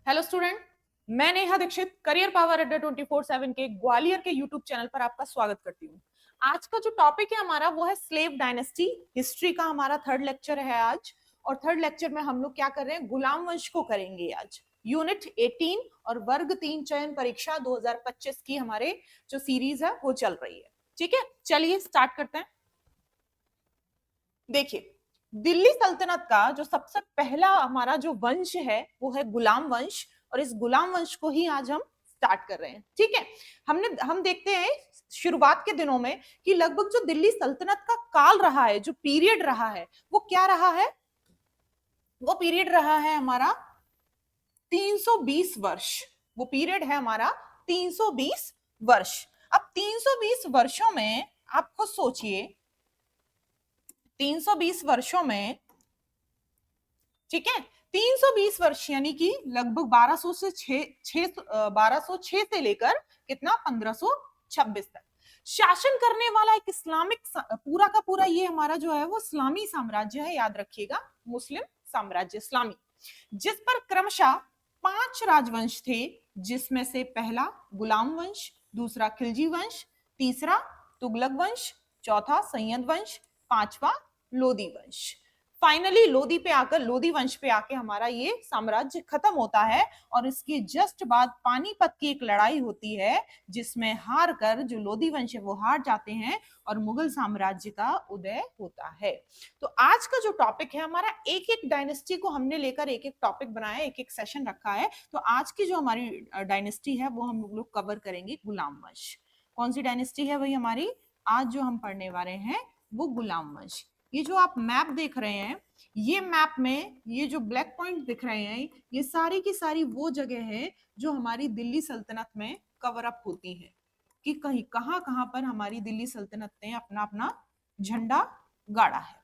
Hello student, मैं Neha Dixit career power अड्डा 24/7 के ग्वालियर के यूट्यूब चैनल पर आपका स्वागत करती हूँ। आज का जो टॉपिक है हमारा वो है स्लेव डायनेस्टी। हिस्ट्री का हमारा थर्ड लेक्चर है आज, और थर्ड लेक्चर में हम लोग क्या कर रहे हैं, गुलाम वंश को करेंगे आज। यूनिट 18 और वर्ग 3 चयन परीक्षा 2025 की हमारे जो सीरीज है वो चल रही है। ठीक है, चलिए स्टार्ट करते हैं। देखिए, दिल्ली सल्तनत का जो सबसे पहला हमारा जो वंश है वो है गुलाम वंश, और इस गुलाम वंश को ही आज हम स्टार्ट कर रहे हैं। ठीक है, हम देखते हैं शुरुआत के दिनों में कि लगभग जो दिल्ली सल्तनत का काल रहा है, जो पीरियड रहा है, वो क्या रहा है, वो पीरियड रहा है हमारा 320 वर्ष। वो पीरियड है हमारा 320 वर्ष। अब 320 वर्षों में आप खुद सोचिए, 320 वर्षों में, ठीक है, 320 वर्ष यानी कि लगभग 1206 से लेकर कितना 1526 तक शासन करने वाला एक इस्लामिक पूरा का पूरा ये हमारा जो है वो इस्लामी साम्राज्य है। याद रखिएगा, मुस्लिम साम्राज्य इस्लामी, जिस पर क्रमशः 5 राजवंश थे, जिसमें से पहला गुलाम वंश, दूसरा खिलजी वंश, तीसरा तुगलक वंश, चौथा सैयद वंश, पांचवा लोदी वंश। फाइनली लोदी वंश पे आके हमारा ये साम्राज्य खत्म होता है, और इसके जस्ट बाद पानीपत की एक लड़ाई होती है, जिसमें हार कर जो लोदी वंश है वो हार जाते हैं और मुगल साम्राज्य का उदय होता है। तो आज का जो टॉपिक है हमारा, एक एक डायनेस्टी को हमने लेकर एक एक टॉपिक बनाया, एक एक सेशन रखा है। तो आज की जो हमारी डायनेस्टी है वो हम लोग कवर करेंगे गुलाम वंश। कौन सी डायनेस्टी है भाई हमारी, आज जो हम पढ़ने वाले हैं वो गुलाम वंश। ये जो आप मैप देख रहे हैं, ये मैप में ये जो ब्लैक पॉइंट दिख रहे हैं, ये सारी की सारी वो जगह है जो हमारी दिल्ली सल्तनत में कवर अप होती है, कि कहीं कहां कहां पर हमारी दिल्ली सल्तनत ने अपना अपना झंडा गाड़ा है।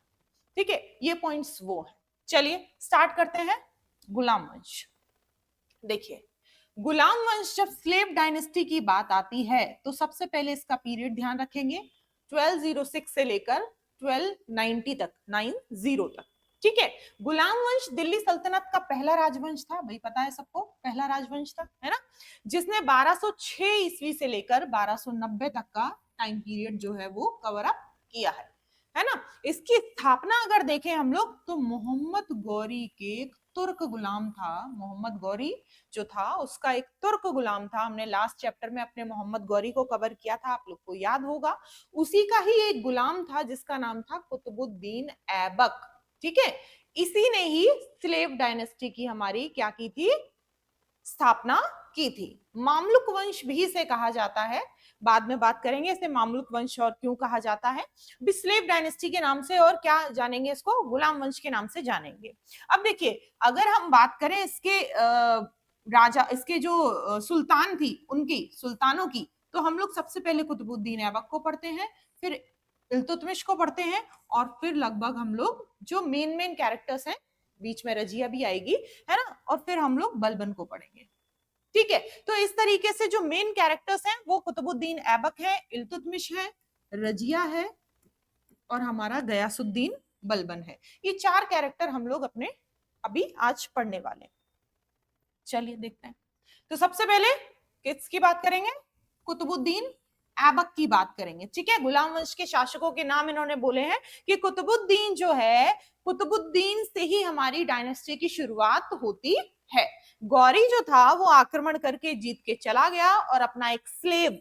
ठीक है, ये पॉइंट्स वो है। चलिए स्टार्ट करते हैं गुलाम वंश। देखिए, गुलाम वंश जब स्लेव डायनेस्टी की बात आती है तो सबसे पहले इसका पीरियड ध्यान रखेंगे, 1206 से लेकर 1290 तक, 90 तक। ठीक है, गुलाम वंश दिल्ली सल्तनत का पहला राजवंश था, भाई पता है सबको, पहला राजवंश था, है ना, जिसने 1206 ईस्वी से लेकर 1290 तक का टाइम पीरियड जो है वो कवर अप किया है ना। इसकी स्थापना अगर देखें हम लोग तो मोहम्मद गौरी के एक तुर्क गुलाम था, मोहम्मद गौरी जो था उसका एक तुर्क गुलाम था। हमने लास्ट चैप्टर में अपने मोहम्मद गौरी को कवर किया था, आप लोग को याद होगा। उसी का ही एक गुलाम था जिसका नाम था कुतुबुद्दीन ऐबक। ठीक है, इसी ने ही स्लेव डायनेस्टी की हमारी क्या की थी, स्थापना की थी। मामलुक वंश भी इसे कहा जाता है, बाद में बात करेंगे इसे मामलुक वंश और क्यों कहा जाता है। स्लेव डायनेस्टी के नाम से और क्या जानेंगे, इसको गुलाम वंश के नाम से जानेंगे। अब देखिए, अगर हम बात करें इसके राजा, इसके जो सुल्तान थी, उनकी सुल्तानों की, तो हम लोग सबसे पहले कुतुबुद्दीन ऐबक को पढ़ते हैं, फिर इल्तुतमिश को पढ़ते हैं, और फिर लगभग हम लोग जो मेन कैरेक्टर्स हैं, बीच में रजिया भी आएगी, है ना, और फिर हम लोग बलबन को पढ़ेंगे। ठीक है, तो इस तरीके से जो मेन कैरेक्टर्स हैं वो कुतुबुद्दीन ऐबक है, इल्तुतमिश है, रजिया है, और हमारा गयासुद्दीन बलबन है। ये 4 कैरेक्टर हम लोग अपने अभी आज पढ़ने वाले। चलिए देखते हैं। तो सबसे पहले किसकी बात करेंगे, कुतुबुद्दीन ऐबक की बात करेंगे। ठीक है, गुलाम वंश के शासकों के नाम इन्होंने बोले हैं कि कुतुबुद्दीन जो है, कुतुबुद्दीन से ही हमारी डायनेस्टी की शुरुआत होती है। गौरी जो था वो आक्रमण करके जीत के चला गया और अपना एक स्लेव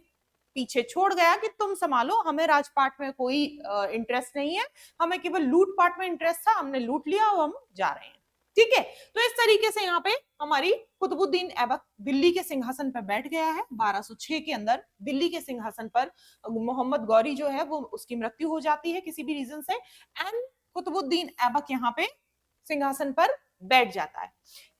पीछे छोड़ गया कि तुम संभालो, हमें राजपाट में कोई इंटरेस्ट नहीं है, हमें केवल लूट पाट में इंटरेस्ट था, हमने लूट लिया और हम जा रहे हैं। ठीक है, तो इस तरीके से यहाँ पे हमारी कुतुबुद्दीन ऐबक दिल्ली के सिंहासन पर बैठ गया है। 1206 के अंदर दिल्ली के सिंहासन पर मोहम्मद गौरी जो है वो उसकी मृत्यु हो जाती है किसी भी रीजन से, एंड कुतुबुद्दीन ऐबक यहाँ पे सिंहासन पर बैठ जाता है।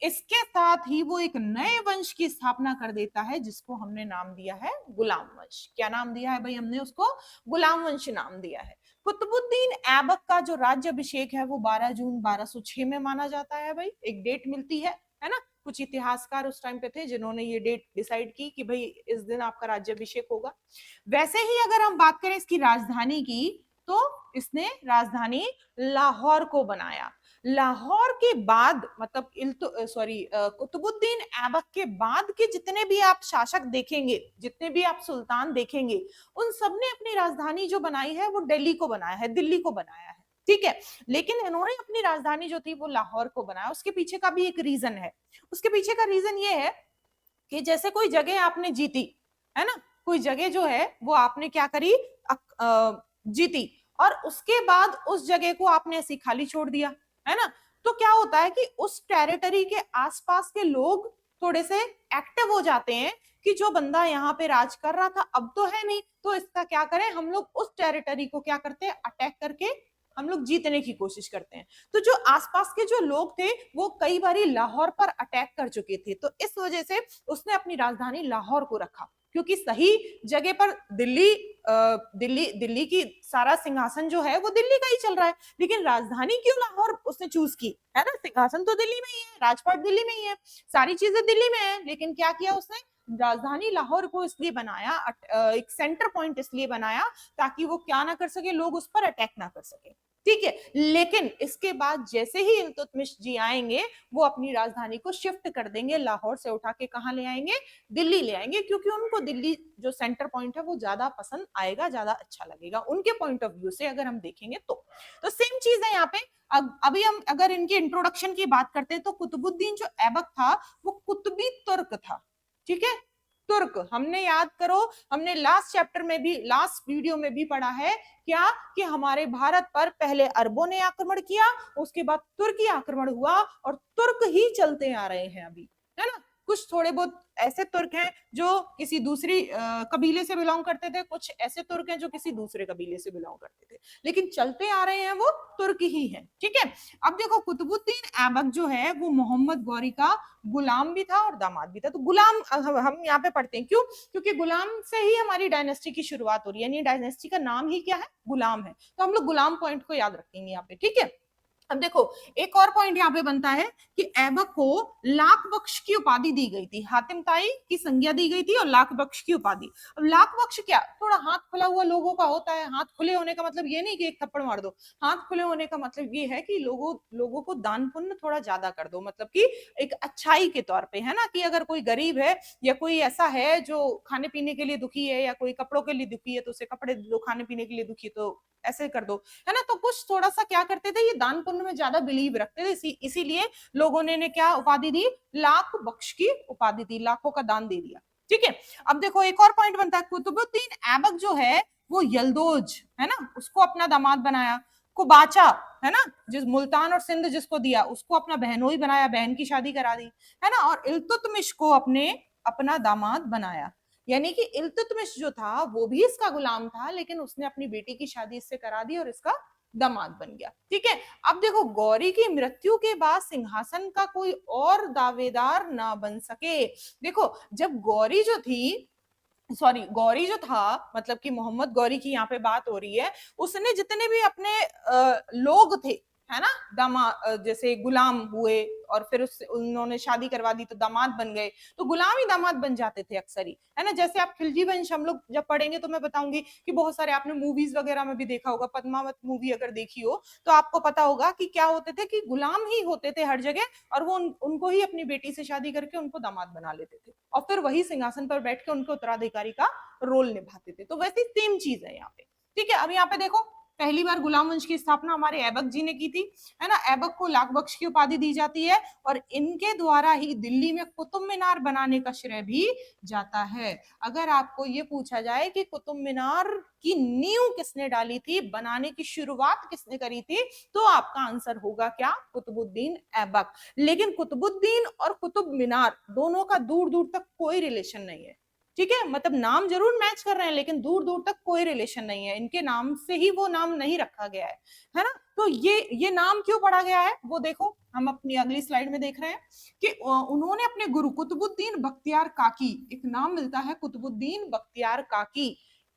इसके साथ ही वो एक नए वंश की स्थापना कर देता है जिसको हमने नाम दिया है गुलाम वंश। क्या नाम दिया है भाई हमने उसको, गुलाम वंश नाम दिया है। कुतुबुद्दीन ऐबक का जो राज्य अभिषेक है वो 12 जून 1206 में माना जाता है। भाई एक डेट मिलती है ना, कुछ इतिहासकार उस टाइम पे थे जिन्होंने ये डेट डिसाइड की कि भाई इस दिन आपका राज्य अभिषेक होगा। वैसे ही अगर हम बात करें इसकी राजधानी की, तो इसने राजधानी लाहौर को बनाया। लाहौर के बाद मतलब कुतुबुद्दीन ऐबक के बाद के जितने भी आप शासक देखेंगे, जितने भी आप सुल्तान देखेंगे, उन सब ने अपनी राजधानी जो बनाई है वो दिल्ली को बनाया है, दिल्ली को बनाया है, ठीक है। लेकिन इन्होंने अपनी राजधानी जो थी वो लाहौर को बनाया। उसके पीछे का भी एक रीजन है। उसके पीछे का रीजन ये है कि जैसे कोई जगह आपने जीती है ना, कोई जगह जो है वो आपने क्या करी, जीती, और उसके बाद उस जगह को आपने ऐसी खाली छोड़ दिया, है ना, तो क्या होता है कि उस टेरिटरी के आसपास के लोग थोड़े से एक्टिव हो जाते हैं कि जो बंदा यहाँ पे राज कर रहा था अब तो है नहीं, तो इसका क्या करें, हम लोग उस टेरिटरी को क्या करते हैं, अटैक करके हम लोग जीतने की कोशिश करते हैं। तो जो आसपास के जो लोग थे वो कई बारी लाहौर पर अटैक कर चुके थे, तो इस वजह से उसने अपनी राजधानी लाहौर को रखा, क्योंकि सही जगह पर दिल्ली की सारा सिंहासन जो है वो दिल्ली का ही चल रहा है, लेकिन राजधानी क्यों लाहौर उसने चूज की, है ना, सिंहासन तो दिल्ली में ही है, राजपाट दिल्ली में ही है, सारी चीजें दिल्ली में है, लेकिन क्या किया उसने, राजधानी लाहौर को इसलिए बनाया, एक सेंटर पॉइंट इसलिए बनाया ताकि वो क्या ना कर सके, लोग उस पर अटैक ना कर सके, ठीक है। लेकिन इसके बाद जैसे ही इल्तुतमिश जी आएंगे वो अपनी राजधानी को शिफ्ट कर देंगे, लाहौर से उठा के कहां ले आएंगे, दिल्ली ले आएंगे, क्योंकि उनको दिल्ली जो सेंटर पॉइंट है वो ज्यादा पसंद आएगा, ज्यादा अच्छा लगेगा उनके पॉइंट ऑफ व्यू से अगर हम देखेंगे तो सेम चीज है यहाँ पे। अभी हम अगर इनके इंट्रोडक्शन की बात करते हैं तो कुतुबुद्दीन जो ऐबक था वो कुतुबी तुर्क था, ठीक है, तुर्क। हमने याद करो, हमने लास्ट चैप्टर में भी, लास्ट वीडियो में भी पढ़ा है क्या, कि हमारे भारत पर पहले अरबों ने आक्रमण किया, उसके बाद तुर्की आक्रमण हुआ, और तुर्क ही चलते आ रहे हैं अभी, है ना। कुछ थोड़े बहुत ऐसे तुर्क हैं जो किसी दूसरी कबीले से बिलोंग करते थे, कुछ ऐसे तुर्क हैं जो किसी दूसरे कबीले से बिलोंग करते थे, लेकिन चलते आ रहे हैं वो तुर्क ही हैं, ठीक है। अब देखो कुतुबुद्दीन ऐबक जो है वो मोहम्मद गौरी का गुलाम भी था और दामाद भी था। तो गुलाम हम यहाँ पे पढ़ते हैं, क्यों, क्योंकि गुलाम से ही हमारी डायनेस्टी की शुरुआत हो रही है, यानी डायनेस्टी का नाम ही क्या है, गुलाम है, तो हम लोग गुलाम पॉइंट को याद रखेंगे यहाँ पे, ठीक है। अब देखो एक और पॉइंट यहाँ पे बनता है कि ऐबक को लाख बख्श की उपाधि दी गई थी, हातिम ताई की संज्ञा दी गई थी और लाख बख्श की उपाधि। अब लाख बख्श क्या, थोड़ा हाथ खुला हुआ लोगों का होता है, हाथ खुले होने का मतलब ये नहीं कि एक थप्पड़ मार दो, हाथ खुले होने का मतलब ये है कि लोगों को दान पुण्य थोड़ा ज्यादा कर दो, मतलब कि एक अच्छाई के तौर पे, है ना, कि अगर कोई गरीब है या कोई ऐसा है जो खाने पीने के लिए दुखी है या कोई कपड़ों के लिए दुखी है तो उसे कपड़े दो, खाने पीने के लिए दुखी तो ऐसे कर दो, है ना। तो कुछ थोड़ा सा क्या करते थे, ये दान पुण्य में ज्यादा बिलीव रखते थे, इसीलिए लोगों ने क्या उपाधि दी, लाख बख्श की उपाधि दी, लाखों का दान दे दिया, ठीक है। अब देखो एक और पॉइंट बनता है, कुतुबुद्दीन ऐबक जो है वो यल्दोज, है ना, उसको अपना दामाद बनाया, कुबाचा, है ना, जिस मुल्तान और सिंध जिसको दिया उसको अपना बहनोई बनाया, बहन की शादी करा दी, है ना, और इल्तुतमिश को अपना दामाद बनाया। यानी कि इल्तुतमिश जो था वो भी इसका गुलाम था, लेकिन उसने अपनी बेटी की शादी इससे करा दी और इसका दामाद बन गया, ठीक है। अब देखो गौरी की मृत्यु के बाद सिंहासन का कोई और दावेदार ना बन सके। देखो जब गौरी जो थी, सॉरी गौरी जो था, मतलब कि मोहम्मद गौरी की यहाँ पे बात हो रही है, उसने जितने भी अपने लोग थे, है ना, जैसे गुलाम हुए और फिर उससे उन्होंने शादी करवा दी तो दामाद बन गए, तो गुलाम ही दामाद बन जाते थे अक्सर ही, है ना। जैसे आप खिलजी वंश हम लोग जब पढ़ेंगे तो मैं बताऊंगी कि बहुत सारे आपने मूवीज वगैरह में भी देखा होगा, पद्मावत मूवी अगर देखी हो तो आपको पता होगा कि क्या होते थे, कि गुलाम ही होते थे हर जगह, और वो उनको ही अपनी बेटी से शादी करके उनको दामाद बना लेते थे और फिर वही सिंहासन पर बैठ के उनके उत्तराधिकारी का रोल निभाते थे। तो वैसे सेम चीज है यहाँ पे, ठीक है। अब यहाँ पे देखो पहली बार गुलाम वंश की स्थापना हमारे ऐबक जी ने की थी, है ना, ऐबक को लाख बख्श की उपाधि दी जाती है और इनके द्वारा ही दिल्ली में कुतुब मीनार बनाने का श्रेय भी जाता है। अगर आपको ये पूछा जाए कि कुतुब मीनार की नींव किसने डाली थी, बनाने की शुरुआत किसने करी थी, तो आपका आंसर होगा क्या, कुतुबुद्दीन ऐबक। लेकिन कुतुबुद्दीन और कुतुब मीनार दोनों का दूर दूर तक कोई रिलेशन नहीं है, ठीक है, मतलब नाम जरूर मैच कर रहे हैं लेकिन दूर दूर तक कोई रिलेशन नहीं है, इनके नाम से ही वो नाम नहीं रखा गया है ना। तो ये नाम क्यों पढ़ा गया है वो देखो, हम अपनी अगली स्लाइड में देख रहे हैं कि उन्होंने अपने गुरु कुतुबुद्दीन बख्तियार काकी, एक नाम मिलता है कुतुबुद्दीन बख्तियार काकी,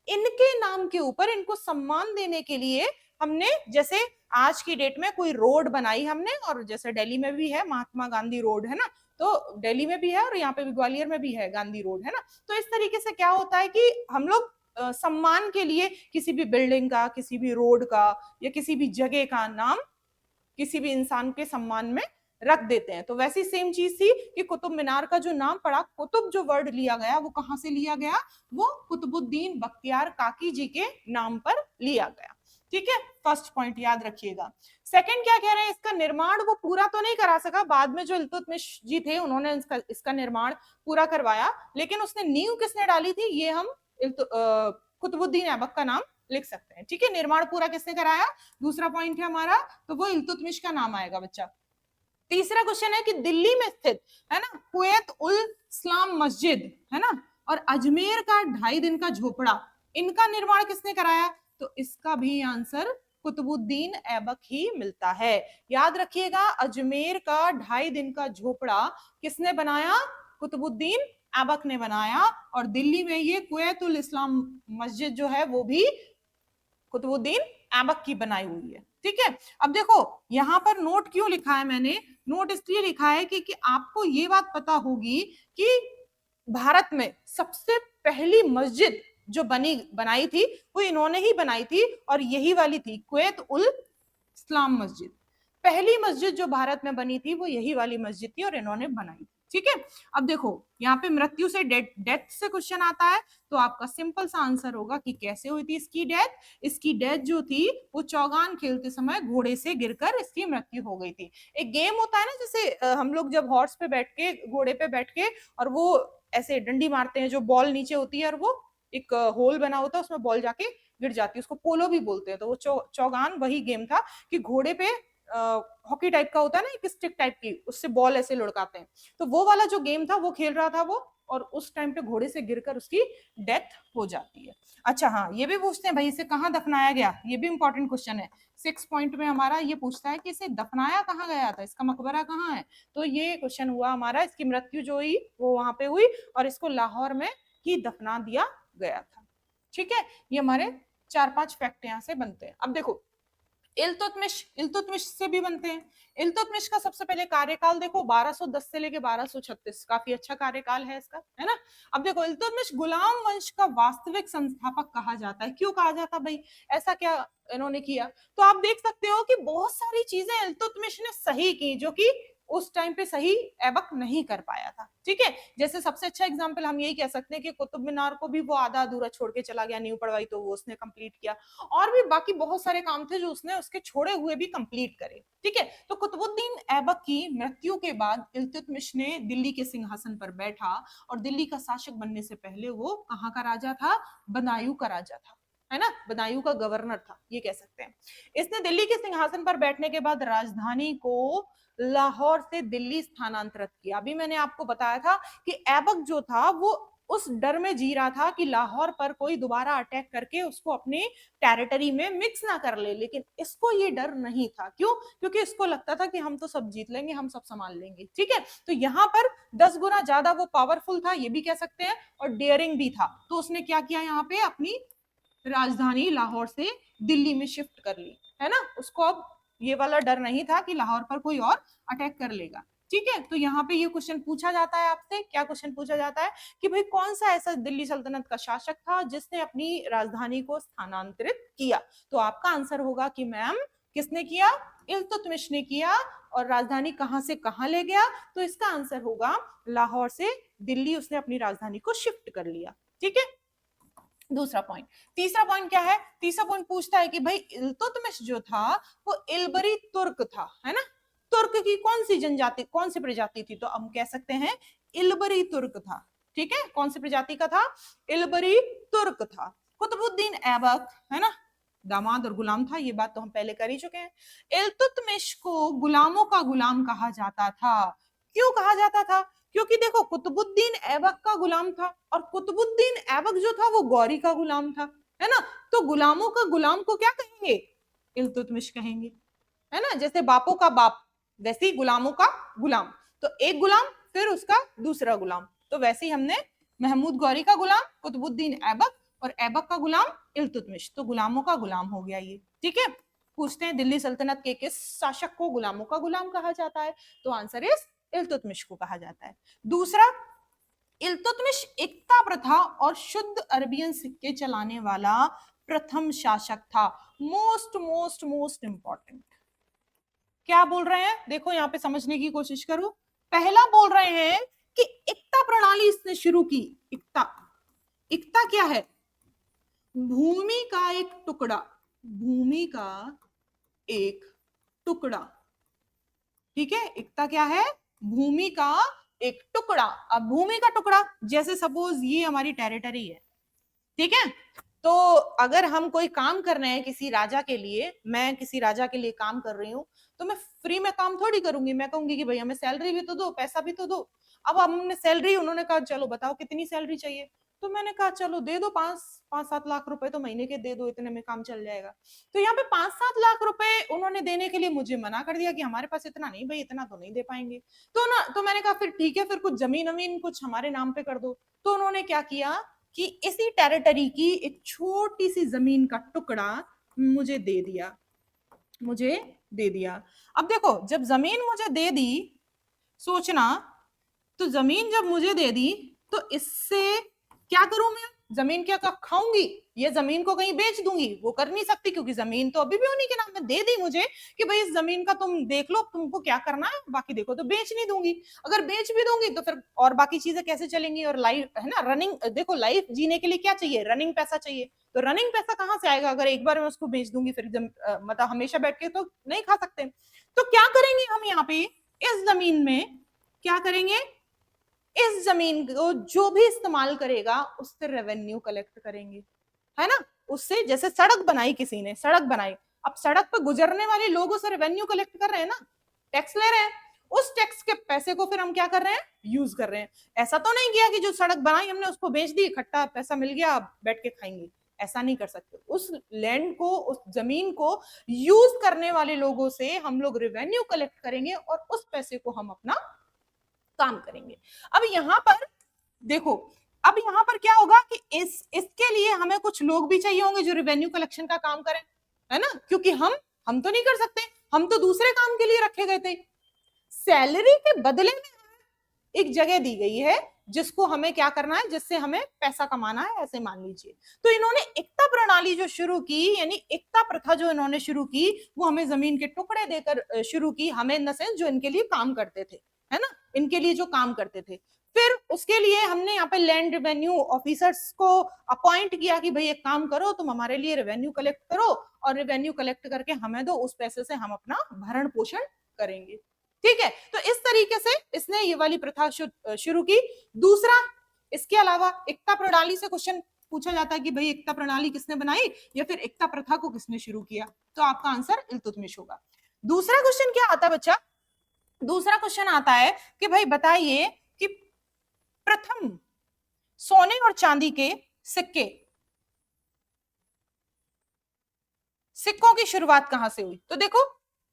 इनके नाम के ऊपर इनको सम्मान देने के लिए हमने, जैसे आज की डेट में कोई रोड बनाई हमने, और जैसे दिल्ली में भी है महात्मा गांधी रोड, है ना, तो दिल्ली में भी है और यहाँ पे भी ग्वालियर में भी है गांधी रोड, है ना। तो इस तरीके से क्या होता है कि हम लोग सम्मान के लिए किसी भी बिल्डिंग का, किसी भी रोड का या किसी भी जगह का नाम किसी भी इंसान के सम्मान में रख देते हैं। तो वैसी सेम चीज थी कि कुतुब मीनार का जो नाम पड़ा, कुतुब जो वर्ड लिया गया वो कहां से लिया गया, वो कुतुबुद्दीन बख्तियार काकी जी के नाम पर लिया गया। ठीक है, फर्स्ट पॉइंट याद रखिएगा। सेकंड क्या कह रहे हैं, इसका निर्माण वो पूरा तो नहीं करा सका, बाद में जो इल्तुतमिश जी थे उन्होंने इसका निर्माण पूरा करवाया, लेकिन उसने नींव किसने डाली थी, ये हम कुतुबुद्दीन ऐबक का नाम लिख सकते हैं। ठीक है, निर्माण पूरा किसने कराया, दूसरा पॉइंट है हमारा, तो वो इल्तुतमिश का नाम आएगा बच्चा। तीसरा क्वेश्चन है कि दिल्ली में स्थित है ना कुवैत उल इस्लाम मस्जिद है ना, और अजमेर का 2.5 दिन का झोपड़ा, इनका निर्माण किसने कराया, तो इसका भी आंसर कुतुबुद्दीन ऐबक ही मिलता है। याद रखिएगा, अजमेर का 2.5 दिन का झोपड़ा किसने बनाया, कुतुबुद्दीन ऐबक ने बनाया, और दिल्ली में ये कुवैत उल इस्लाम मस्जिद जो है वो भी कुतुबुद्दीन ऐबक की बनाई हुई है। ठीक है, अब देखो यहां पर नोट क्यों लिखा है मैंने, नोट इसलिए लिखा है कि आपको ये बात पता होगी कि भारत में सबसे पहली मस्जिद जो बनाई थी वो इन्होंने ही बनाई थी, और यही वाली थी कुवैत उल इस्लाम मस्जिद। पहली मस्जिद जो भारत में बनी थी वो यही वाली मस्जिद थी और इन्होंने बनाई। ठीक है, अब देखो यहाँ पे मृत्यु से डेथ से क्वेश्चन आता है, तो आपका सिंपल सा आंसर होगा कि कैसे हुई थी इसकी डेथ। इसकी डेथ जो थी वो चौगान खेलते समय घोड़े से गिरकर इसकी मृत्यु हो गई थी। एक गेम होता है ना, जैसे हम लोग जब हॉर्स पे बैठ के, घोड़े पे बैठ के, और वो ऐसे डंडी मारते हैं, जो बॉल नीचे होती है और वो एक होल बना होता है, उसमें बॉल जाके गिर जाती है, उसको पोलो भी बोलते हैं। तो वो चौगान वही गेम था कि घोड़े पे हॉकी टाइप का होता है ना, एक स्टिक टाइप की, उससे बॉल ऐसे लुढ़काते हैं। तो वो वाला जो गेम था वो खेल रहा था वो, और उस टाइम पे घोड़े से गिरकर उसकी डेथ हो जाती है। अच्छा हाँ, ये भी पूछते हैं भाई इसे कहाँ दफनाया गया, ये भी इंपॉर्टेंट क्वेश्चन है। 6 पॉइंट में हमारा ये पूछता है कि इसे दफनाया कहाँ गया था, इसका मकबरा कहाँ है। तो ये क्वेश्चन हुआ हमारा, इसकी मृत्यु जो हुई वो वहां पे हुई और इसको लाहौर में ही दफना दिया गया था। ठीक है, ये हमारे 4-5 फैक्ट यहाँ से बनते हैं। अब देखो इल्तुतमिश से भी बनते हैं। इल्तुतमिश का सबसे पहले कार्यकाल देखो 1210 से लेके 1236, काफी अच्छा कार्यकाल है इसका, है ना। अब देखो इल्तुतमिश गुलाम वंश का वास्तविक संस्थापक कहा जाता है। क्यों कहा जाता भाई, ऐसा क्या इन्होंने किया, तो आप देख सकते हो कि बहुत सारी चीजें इल्तुतमिश ने सही की जो कि उस टाइम पे सही ऐबक नहीं कर पाया था। ठीक है, जैसे सबसे अच्छा एग्जांपल हम यही कह सकते हैं कि कुतुब मीनार को भी वो आधा अधूरा छोड़ के चला गया, नींव पड़वाई तो वो उसने कंप्लीट किया, और भी बाकी बहुत सारे काम थे जो उसने उसके छोड़े हुए भी कंप्लीट करे। ठीक है, तो कुतुबुद्दीन ऐबक की मृत्यु के बाद इल्तुतमिश ने दिल्ली के सिंहासन पर बैठा, और दिल्ली का शासक बनने से पहले वो कहाँ का राजा था, बदायूं का राजा था, है ना, बदायूं का गवर्नर था, ये कह सकते हैं। इसने दिल्ली के सिंहासन पर बैठने के बाद राजधानी को लाहौर से दिल्ली स्थानांतरित किया। अभी मैंने आपको बताया था कि ऐबक जो था वो उस डर में जी रहा था कि लाहौर पर कोई दोबारा अटैक करके उसको अपने टेरिटरी में मिक्स ना कर ले, लेकिन इसको ये डर नहीं था। क्यों, क्योंकि इसको लगता था कि हम तो सब जीत लेंगे, हम सब संभाल लेंगे। ठीक है, तो यहाँ पर 10 गुना ज्यादा वो पावरफुल था, ये भी कह सकते हैं, और डेयरिंग भी था। तो उसने क्या किया, यहाँ पे अपनी राजधानी लाहौर से दिल्ली में शिफ्ट कर ली, है ना। उसको अब ये वाला डर नहीं था कि लाहौर पर कोई और अटैक कर लेगा। ठीक है, तो यहाँ पे ये क्वेश्चन पूछा जाता है आपसे, क्या क्वेश्चन पूछा जाता है कि भाई कौन सा ऐसा दिल्ली सल्तनत का शासक था जिसने अपनी राजधानी को स्थानांतरित किया। तो आपका आंसर होगा कि मैम किसने किया, इल्तुतमिश ने किया। और राजधानी कहां से कहां ले गया, तो इसका आंसर होगा लाहौर से दिल्ली उसने अपनी राजधानी को शिफ्ट कर लिया। ठीक है, दूसरा पॉइंट। तीसरा पॉइंट क्या है, तीसरा पॉइंट पूछता है कि भाई इल्तुतमिश जो था वो इल्बरी तुर्क था, है ना। तुर्क की कौन सी जनजाति, कौन सी प्रजाति थी, तो हम कह सकते हैं इल्बरी तुर्क था। ठीक है, कौन सी प्रजाति का था, इल्बरी तुर्क था। कुतुबुद्दीन ऐबक, है ना, दामाद और गुलाम था, ये बात तो हम पहले कर ही चुके हैं। इल्तुतमिश को गुलामों का गुलाम कहा जाता था। क्यों कहा जाता था, क्योंकि देखो कुतुबुद्दीन ऐबक का गुलाम था, और कुतुबुद्दीन ऐबक जो था वो गौरी का गुलाम था, है ना। तो गुलामों का गुलाम को क्या कहेंगे, इल्तुतमिश कहेंगे, है ना। जैसे बापों का बाप, वैसे ही गुलामों का गुलाम, तो एक गुलाम फिर उसका दूसरा गुलाम। तो वैसे ही हमने महमूद गौरी का गुलाम कुतुबुद्दीन ऐबक, और ऐबक का गुलाम इल्तुतमिश, तो गुलामों का गुलाम हो गया ये। ठीक है, पूछते हैं दिल्ली सल्तनत के किस शासक को गुलामों का गुलाम कहा जाता है, तो आंसर इज इल्तुतमिश को कहा जाता है। दूसरा, इल्तुतमिश एकता प्रथा और शुद्ध अरबियन सिक्के चलाने वाला प्रथम शासक था। मोस्ट मोस्ट मोस्ट इंपॉर्टेंट, क्या बोल रहे हैं, देखो यहाँ पे समझने की कोशिश करो। पहला बोल रहे हैं कि इक्ता प्रणाली इसने शुरू की। इक्ता, इक्ता क्या है? भूमि का एक टुकड़ा, भूमि का एक टुकड़ा, ठीक है। इक्ता क्या है? भूमि का एक टुकड़ा। अब भूमि का टुकड़ा जैसे सपोज ये हमारी टेरिटरी है, ठीक है। तो अगर हम कोई काम कर रहे हैं किसी राजा के लिए, मैं किसी राजा के लिए काम कर रही हूँ, तो मैं फ्री में काम थोड़ी करूंगी, मैं कहूंगी कि भाई हमें सैलरी भी तो दो, पैसा भी तो दो। अब हमने सैलरी, उन्होंने कहा चलो बताओ कितनी सैलरी चाहिए, तो मैंने कहा चलो दे दो 5-7 लाख रुपए तो महीने के दे दो, इतने में काम चल जाएगा। तो यहाँ पे 5-7 लाख रुपए उन्होंने देने के लिए मुझे मना कर दिया कि हमारे पास इतना नहीं भाई, इतना तो नहीं दे पाएंगे। तो मैंने कहा फिर ठीक है, फिर कुछ जमीन वमीन कुछ हमारे नाम पे कर दो। तो उन्होंने क्या किया कि इसी टेरिटरी की एक छोटी सी जमीन का टुकड़ा मुझे दे दिया, मुझे दे दिया। अब देखो जब जमीन मुझे दे दी, सोचना, तो जमीन जब मुझे दे दी तो इससे क्या करूं मैं? जमीन क्या खाऊंगी? ये जमीन को कहीं बेच दूंगी? वो कर नहीं सकती, क्योंकि जमीन तो अभी भी उन्हीं के नाम में दे दी मुझे कि भाई इस जमीन का तुम देख लो, तुमको क्या करना है, बाकी देखो। तो बेच नहीं दूंगी। अगर बेच भी दूंगी तो फिर और बाकी चीजें कैसे चलेंगी? और लाइफ है ना, रनिंग, देखो लाइफ जीने के लिए क्या चाहिए? रनिंग पैसा चाहिए। तो रनिंग पैसा कहाँ से आएगा अगर एक बार मैं उसको बेच दूंगी? फिर मतलब हमेशा बैठ के तो नहीं खा सकते। तो क्या करेंगे हम यहाँ पे? इस जमीन में क्या करेंगे? इस जमीन को जो भी इस्तेमाल करेगा उससे रेवेन्यू कलेक्ट करेंगे, है ना। उससे, जैसे सड़क बनाई, किसी ने सड़क बनाई, अब सड़क पर गुजरने वाले लोगों से रेवेन्यू कलेक्ट कर रहे हैं ना, टैक्स ले रहे हैं। उस टैक्स के पैसे को फिर हम क्या कर रहे हैं? यूज कर रहे हैं। ऐसा तो नहीं किया कि जो सड़क बनाई हमने उसको बेच दी, इकट्ठा पैसा मिल गया, बैठ के खाएंगे। ऐसा नहीं कर सकते। उस लैंड को, उस जमीन को यूज करने वाले लोगों से हम लोग रेवेन्यू कलेक्ट करेंगे और उस पैसे को हम अपना काम करेंगे। अब यहाँ पर देखो, अब यहाँ पर क्या होगा कि इसके लिए हमें कुछ लोग भी चाहिए होंगे जो रेवेन्यू कलेक्शन का काम करें, है ना, क्योंकि हम तो नहीं कर सकते, हम तो दूसरे काम के लिए रखे गए थे। सैलरी के बदले में एक जगह दी गई है जिसको हमें क्या करना है, जिससे हमें पैसा कमाना है, ऐसे मान लीजिए। तो इन्होंने एकता प्रणाली जो शुरू की, यानी एकता प्रथा जो इन्होंने शुरू की, वो हमें जमीन के टुकड़े देकर शुरू की, हमें इन द सेंस जो इनके लिए काम करते थे, है ना, इनके लिए जो काम करते थे। फिर उसके लिए हमने यहाँ पे लैंड रेवेन्यू ऑफिसर्स को अपॉइंट किया कि भाई एक काम करो, तुम हमारे लिए रेवेन्यू कलेक्ट करो और रेवेन्यू कलेक्ट करके हमें दो, उस पैसे से हम अपना भरण पोषण करेंगे। ठीक है, तो इस तरीके से इसने ये वाली प्रथा शुरू की। दूसरा, इसके अलावा एकता प्रणाली से क्वेश्चन पूछा जाता है कि भाई एकता प्रणाली किसने बनाई या फिर एकता प्रथा को किसने शुरू किया, तो आपका आंसर इल्तुतमिश होगा। दूसरा क्वेश्चन क्या आता है बच्चा? दूसरा क्वेश्चन आता है कि भाई बताइए कि प्रथम सोने और चांदी के सिक्के, सिक्कों की शुरुआत कहां से हुई? तो देखो,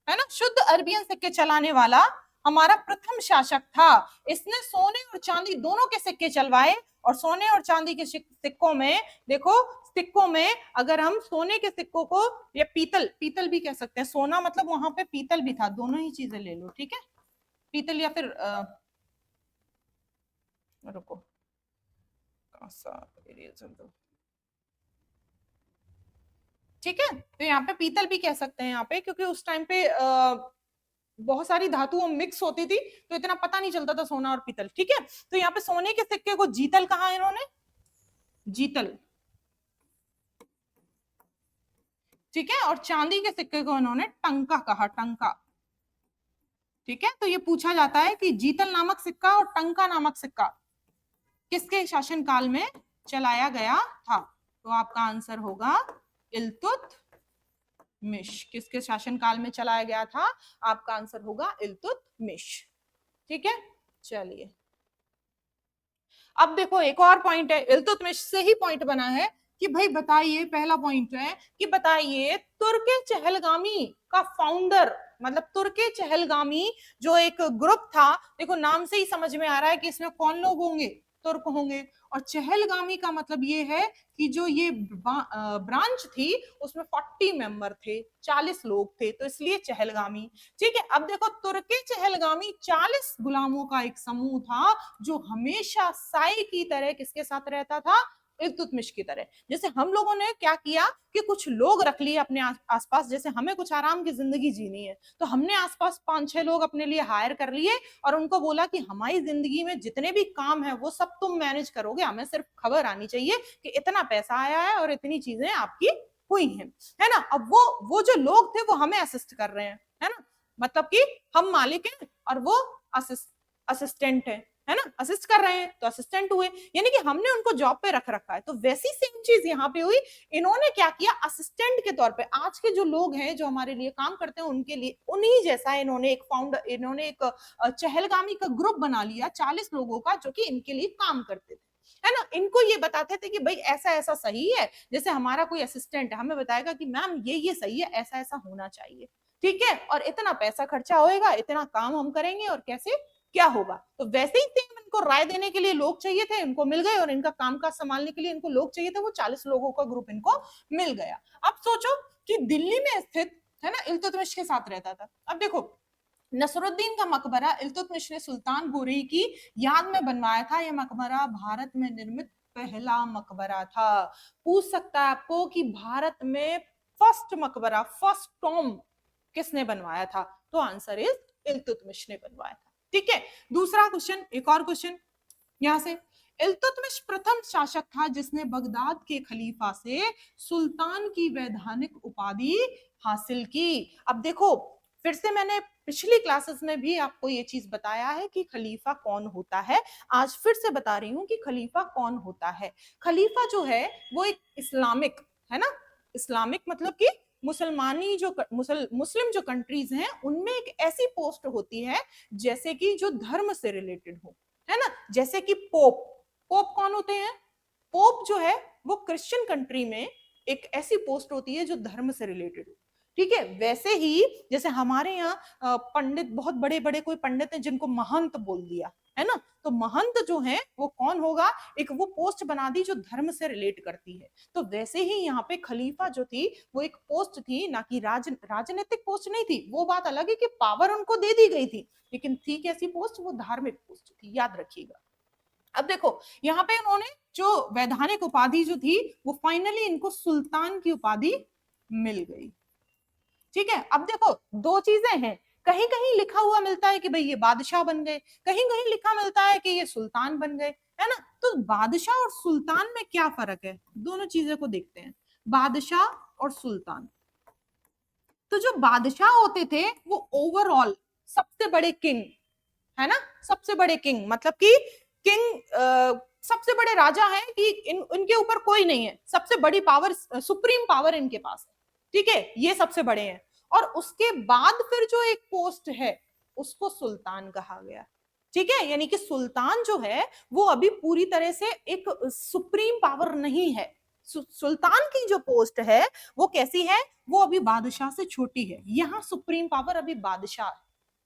है ना, शुद्ध अरबियन सिक्के चलाने वाला हमारा प्रथम शासक था। इसने सोने और चांदी दोनों के सिक्के चलवाए, और सोने और चांदी के सिक्कों में देखो, सिक्कों में अगर हम सोने के सिक्कों को, या पीतल, पीतल भी कह सकते हैं, सोना मतलब वहां पे पीतल भी था, दोनों ही चीजें ले लो, ठीक है, पीतल या फिर रुको, ठीक है, तो यहाँ पे पीतल भी कह सकते हैं यहाँ पे, क्योंकि उस टाइम पे बहुत सारी धातुओं मिक्स होती थी, तो इतना पता नहीं चलता था सोना और पीतल, ठीक है। तो यहाँ पे सोने के सिक्के को जीतल कहा इन्होंने, जीतल, ठीक है, और चांदी के सिक्के को इन्होंने टंका कहा, टंका, ठीक है। तो ये पूछा जाता है कि जीतल नामक सिक्का और टंका नामक सिक्का किसके शासनकाल में चलाया गया था? तो आपका आंसर होगा इल्तुतमिश। किसके शासनकाल में चलाया गया था? आपका आंसर होगा इल्तुतमिश, ठीक है। चलिए, अब देखो एक और पॉइंट है, इल्तुतमिश से ही पॉइंट बना है कि भाई बताइए, पहला पॉइंट है कि बताइए तुर्के चहलगामी का फाउंडर, मतलब तुर्के चहलगामी जो एक ग्रुप था, देखो नाम से ही समझ में आ रहा है कि इसमें कौन लोग होंगे, तुर्क होंगे। और चहलगामी का मतलब ये है कि जो ये ब्रांच थी उसमें 40 मेंबर थे, 40 लोग थे, तो इसलिए चहलगामी, ठीक है। अब देखो, तुर्के चहलगामी 40 गुलामों का एक समूह था जो हमेशा साई की तरह किसके साथ रहता था? इल्तुतमिश की तरह। जैसे हम लोगों ने क्या किया कि कुछ लोग रख लिए अपने आसपास, जैसे हमें कुछ आराम की जिंदगी जीनी है तो हमने आसपास 5-6 लोग अपने लिए हायर कर लिए और उनको बोला कि हमारी जिंदगी में जितने भी काम है वो सब तुम मैनेज करोगे, हमें सिर्फ खबर आनी चाहिए कि इतना पैसा आया है और इतनी चीजें आपकी हुई हैं, है ना। अब वो जो लोग थे वो हमें असिस्ट कर रहे हैं, है ना, मतलब कि हम मालिक हैं और वो असिस्टेंट है ना, असिस्ट कर रहे हैं तो असिस्टेंट हुए, यानी कि हमने उनको जॉब पे रख रखा है। तो वैसी सेम चीज यहाँ पे हुई, इन्होंने क्या किया, असिस्टेंट के तौर पे आज के जो लोग हैं जो हमारे लिए काम करते हैं उनके लिए उन्हीं जैसा इन्होंने एक चहलगामी का ग्रुप बना लिया 40 लोगों का, जो कि इनके लिए काम करते थे, है ना। इनको ये बताते थे कि भाई ऐसा ऐसा सही है, जैसे हमारा कोई असिस्टेंट है हमें बताएगा कि मैम ये सही है, ऐसा ऐसा होना चाहिए, ठीक है, और इतना पैसा खर्चा होएगा, इतना काम हम करेंगे और कैसे क्या होगा। तो वैसे ही सेम इनको राय देने के लिए लोग चाहिए थे, इनको मिल गए, और इनका कामकाज संभालने के लिए इनको लोग चाहिए थे, वो 40 लोगों का ग्रुप इनको मिल गया। अब सोचो कि दिल्ली में स्थित, है ना, इल्तुतमिश के साथ रहता था। अब देखो नसरुद्दीन का मकबरा इल्तुतमिश ने सुल्तान गुरई की याद में बनवाया था। यह मकबरा भारत में निर्मित पहला मकबरा था। पूछ सकता है आपको कि भारत में फर्स्ट मकबरा, फर्स्ट टॉम किसने बनवाया था, तो आंसर इज इल्तुतमिश ने बनवाया था। ठीक है, दूसरा क्वेश्चन, एक और क्वेश्चन यहां से, इल्तुतमिश प्रथम शासक था जिसने बगदाद के खलीफा से सुल्तान की वैधानिक उपाधि हासिल की। अब देखो फिर से मैंने पिछली क्लासेस में भी आपको ये चीज बताया है कि खलीफा कौन होता है, आज फिर से बता रही हूं कि खलीफा कौन होता है। खलीफा जो है वो एक इस्लामिक, है ना, इस्लामिक मतलब कि मुसलमानी जो मुस्लिम जो कंट्रीज हैं उनमें एक ऐसी पोस्ट होती है जैसे कि जो धर्म से रिलेटेड हो, है ना, जैसे कि पोप। पोप कौन होते हैं, पोप जो है वो क्रिश्चियन कंट्री में एक ऐसी पोस्ट होती है जो धर्म से रिलेटेड हो। ठीक है, वैसे ही जैसे हमारे यहाँ पंडित, बहुत बड़े बड़े कोई पंडित हैं जिनको महंत बोल दिया, है ना, तो महंत जो है वो कौन होगा, एक वो पोस्ट बना दी जो धर्म से रिलेट करती है। तो वैसे ही यहाँ पे खलीफा जो थी वो एक पोस्ट थी, ना कि राजनीतिक पोस्ट नहीं थी। वो बात अलग है कि पावर उनको दे दी गई थी, लेकिन थी कैसी पोस्ट, वो धार्मिक पोस्ट थी, याद रखिएगा। अब देखो यहाँ पे उन्होंने जो वैधानिक उपाधि जो थी वो फाइनली इनको सुल्तान की उपाधि मिल गई। ठीक है, अब देखो दो चीजें हैं, कहीं कहीं लिखा हुआ मिलता है कि भाई ये बादशाह बन गए, कहीं कहीं लिखा मिलता है कि ये सुल्तान बन गए, है ना। तो बादशाह और सुल्तान में क्या फर्क है, दोनों चीजों को देखते हैं, बादशाह और सुल्तान। तो जो बादशाह होते थे वो ओवरऑल सबसे बड़े किंग, है ना, सबसे बड़े किंग, मतलब कि किंग सबसे बड़े राजा हैं कि इनके ऊपर कोई नहीं है, सबसे बड़ी पावर, सुप्रीम पावर इनके पास है। ठीक है, ये सबसे बड़े हैं। और उसके बाद फिर जो एक पोस्ट है उसको सुल्तान कहा गया। ठीक है, यानी कि सुल्तान जो है वो अभी पूरी तरह से एक सुप्रीम पावर नहीं है। सुल्तान की जो पोस्ट है वो कैसी है, वो अभी बादशाह से छोटी है, यहाँ सुप्रीम पावर अभी बादशाह है।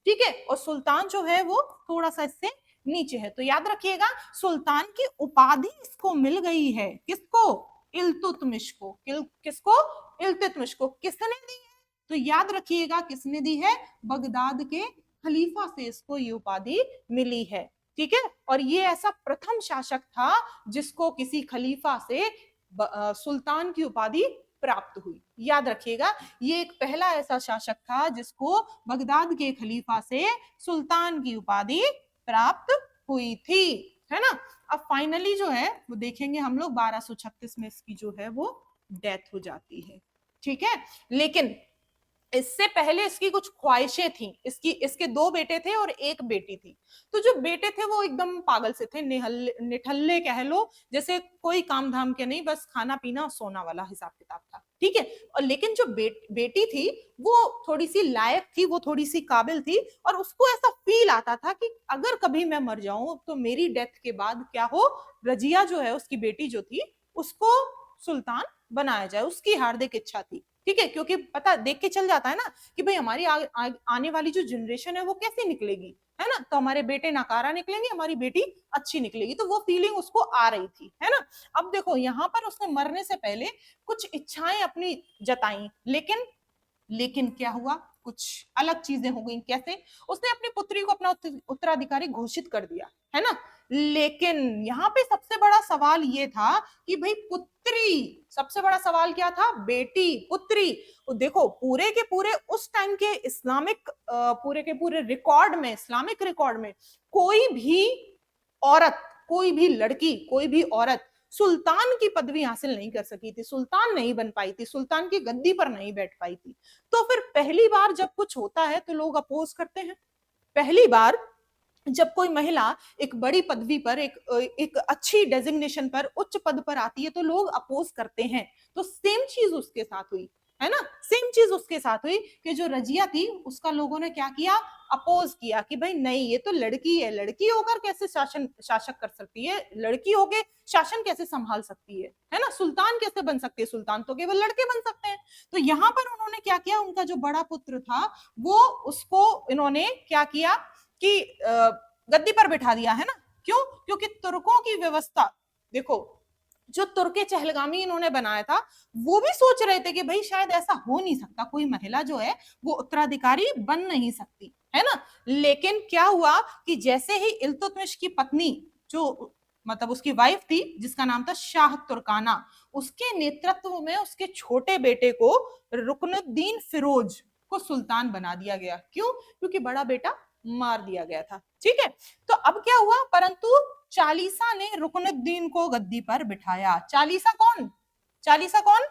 ठीक है, और सुल्तान जो है वो थोड़ा सा इससे नीचे है। तो याद रखिएगा सुल्तान की उपाधि इसको मिल गई है, किसको, इल्तुतमिश को। किसको, इल्तुतमिश को। किसने दी है, तो याद रखिएगा किसने दी है, बगदाद के खलीफा से इसको ये उपाधि मिली है। ठीक है, और ये ऐसा प्रथम शासक था जिसको किसी खलीफा से सुल्तान की उपाधि प्राप्त हुई। याद रखिएगा ये एक पहला ऐसा शासक था जिसको बगदाद के खलीफा से सुल्तान की उपाधि प्राप्त हुई थी, है ना। अब फाइनली जो है वो देखेंगे हम लोग 1236 में इसकी जो है वो डेथ हो जाती है। ठीक है, लेकिन इससे पहले इसकी कुछ ख्वाहिशें थी, इसके दो बेटे थे और एक बेटी थी। तो जो बेटे थे वो एकदम पागल से थे, निठल्ले कह लो, जैसे कोई काम धाम के नहीं, बस खाना पीना और सोना वाला हिसाब किताब था। ठीक है, और लेकिन जो बेटी थी वो थोड़ी सी लायक थी, वो थोड़ी सी काबिल थी, और उसको ऐसा फील आता था कि अगर कभी मैं मर जाऊं तो मेरी डेथ के बाद क्या हो, रजिया जो है उसकी बेटी जो थी उसको सुल्तान बनाया जाए, उसकी हार्दिक इच्छा थी। ठीक है, क्योंकि पता देख के चल जाता है ना कि भाई हमारी आने वाली जो जनरेशन है वो कैसी निकलेगी, है ना, तो हमारे बेटे नकारा निकलेंगे, हमारी बेटी अच्छी निकलेगी, तो वो फीलिंग उसको आ रही थी, है ना। अब देखो यहाँ पर उसने मरने से पहले कुछ इच्छाएं अपनी जताई, लेकिन क्या हुआ, कुछ अलग चीजें हो गई। कैसे, उसने अपनी पुत्री को अपना उत्तराधिकारी घोषित कर दिया, है ना, लेकिन यहाँ पे सबसे बड़ा सवाल ये था कि भाई पुत्री, सबसे बड़ा सवाल क्या था, बेटी पुत्री। देखो पूरे के पूरे उस टाइम के इस्लामिक पूरे के पूरे रिकॉर्ड में, इस्लामिक रिकॉर्ड में कोई भी औरत, कोई भी लड़की, कोई भी औरत सुल्तान की पदवी हासिल नहीं कर सकी थी, सुल्तान नहीं बन पाई थी, सुल्तान की गद्दी पर नहीं बैठ पाई थी। तो फिर पहली बार जब कुछ होता है तो लोग अपोज करते हैं। पहली बार जब कोई महिला एक बड़ी पदवी पर, एक अच्छी डेजिग्नेशन पर, उच्च पद पर आती है तो लोग अपोज करते हैं। तो सेम चीज उसके साथ हुई, है ना, सेम चीज उसके साथ हुई कि जो रजिया थी उसका लोगों ने क्या किया, अपोज किया कि भाई नहीं, ये तो लड़की है, लड़की होकर कैसे शासक कर सकती है, लड़की होके शासन कैसे संभाल सकती है ना, सुल्तान कैसे बन सकती है, सुल्तान तो केवल लड़के बन सकते हैं। तो यहाँ पर उन्होंने क्या किया, उनका जो बड़ा पुत्र था वो, उसको इन्होंने क्या किया कि गद्दी पर बिठा दिया, है ना। क्यों, क्योंकि तुर्कों की व्यवस्था, देखो जो तुर्के चहलगामी इन्होंने बनाया था वो भी सोच रहे थे कि भाई शायद ऐसा हो नहीं सकता, कोई महिला जो है वो उत्तराधिकारी बन नहीं सकती, है ना। लेकिन क्या हुआ कि जैसे ही इल्तुतमिश की पत्नी, जो मतलब उसकी वाइफ थी जिसका नाम था शाह तुर्काना, उसके नेतृत्व में उसके छोटे बेटे को रुकनुद्दीन फिरोज को सुल्तान बना दिया गया। क्यों, क्योंकि बड़ा बेटा मार दिया गया था, ठीक है। तो अब क्या हुआ, परंतु चालीसा ने रुकनुद्दीन को गद्दी पर बिठाया। चालीसा कौन, चालीसा कौन,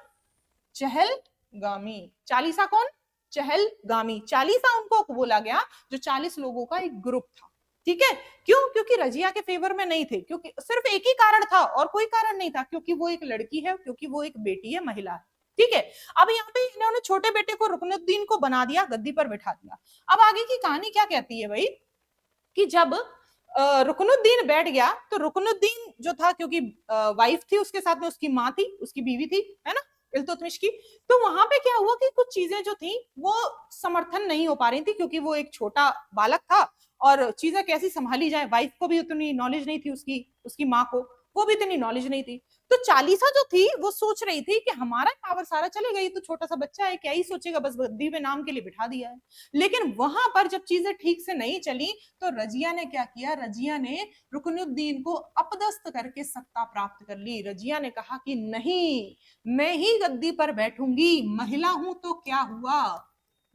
चहलगामी। चालीसा कौन, चहलगामी। चालीसा उनको बोला गया जो 40 लोगों का एक ग्रुप था, ठीक है। क्यों, क्योंकि रजिया के फेवर में नहीं थे, क्योंकि सिर्फ एक ही कारण था और कोई कारण नहीं था, क्योंकि वो एक लड़की है, क्योंकि वो एक बेटी है, महिला है, ठीक है। अब यहाँ पे इन्होंने छोटे बेटे को रुकनुद्दीन को बना दिया, गद्दी पर बिठा दिया। अब आगे की कहानी क्या कहती है भाई, कि जब रुकनुद्दीन बैठ गया तो रुकनुद्दीन जो था, क्योंकि वाइफ थी उसके साथ में, उसकी माँ थी, उसकी बीवी थी, है ना, इल्तुतमिश की। तो वहां पे क्या हुआ कि कुछ चीजें जो थी वो समर्थन नहीं हो पा रही थी, क्योंकि वो एक छोटा बालक था और चीजें कैसी संभाली जाए, वाइफ को भी उतनी नॉलेज नहीं थी, उसकी उसकी माँ को वो भी इतनी नॉलेज नहीं थी। तो चालीसा जो थी वो सोच रही थी कि हमारा पावर सारा चलेगा, ये तो छोटा सा बच्चा है, क्या ही सोचेगा, बस गद्दी में नाम के लिए बिठा दिया है। लेकिन वहां पर जब चीजें ठीक से नहीं चली तो रजिया ने क्या किया, रजिया ने रुकनुद्दीन को अपदस्थ करके सत्ता प्राप्त कर ली। रजिया ने कहा कि नहीं, मैं ही गद्दी पर बैठूंगी, महिला हूं तो क्या हुआ,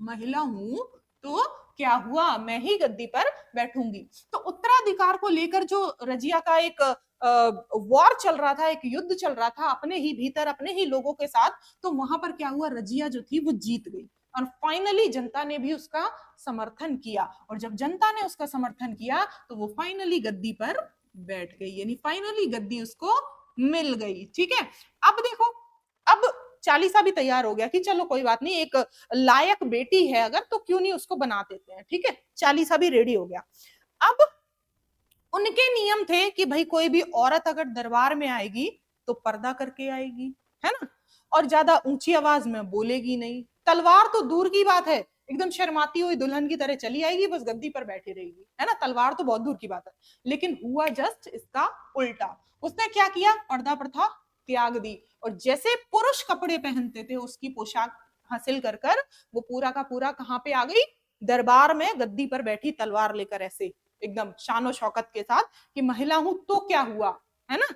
महिला हूं तो क्या हुआ, मैं ही गद्दी पर बैठूंगी। तो उत्तराधिकार को लेकर जो रजिया का एक वॉर चल रहा था, एक युद्ध चल रहा था अपने ही भीतर, अपने ही लोगों के साथ, तो वहां पर क्या हुआ, रजिया जो थी वो जीत गई और फाइनली जनता ने भी उसका समर्थन किया। और जब जनता ने उसका समर्थन किया तो वो फाइनली गद्दी पर बैठ गई, यानी फाइनली गद्दी उसको मिल गई, ठीक है। अब देखो, अब चालीसा भी तैयार हो गया कि चलो कोई बात नहीं, एक लायक बेटी है अगर तो क्यों नहीं उसको बना देते हैं, ठीक है। चालीसा भी रेडी हो गया। अब उनके नियम थे कि भाई कोई भी औरत अगर दरबार में आएगी तो पर्दा करके आएगी, है ना, और ज्यादा ऊंची आवाज में बोलेगी नहीं, तलवार तो दूर की बात है, एकदम शर्माती हुई दुल्हन की तरह चली आएगी, बस गद्दी पर बैठी रहेगी, है ना, तलवार तो बहुत दूर की बात है। लेकिन हुआ जस्ट इसका उल्टा, उसने क्या किया, पर्दा प्रथा त्याग दी और जैसे पुरुष कपड़े पहनते थे उसकी पोशाक हासिल कर कर वो पूरा का पूरा कहाँ पे आ गई, दरबार में गद्दी पर बैठी तलवार लेकर, ऐसे एकदम शानो शौकत के साथ कि महिला हूं तो क्या हुआ, है ना,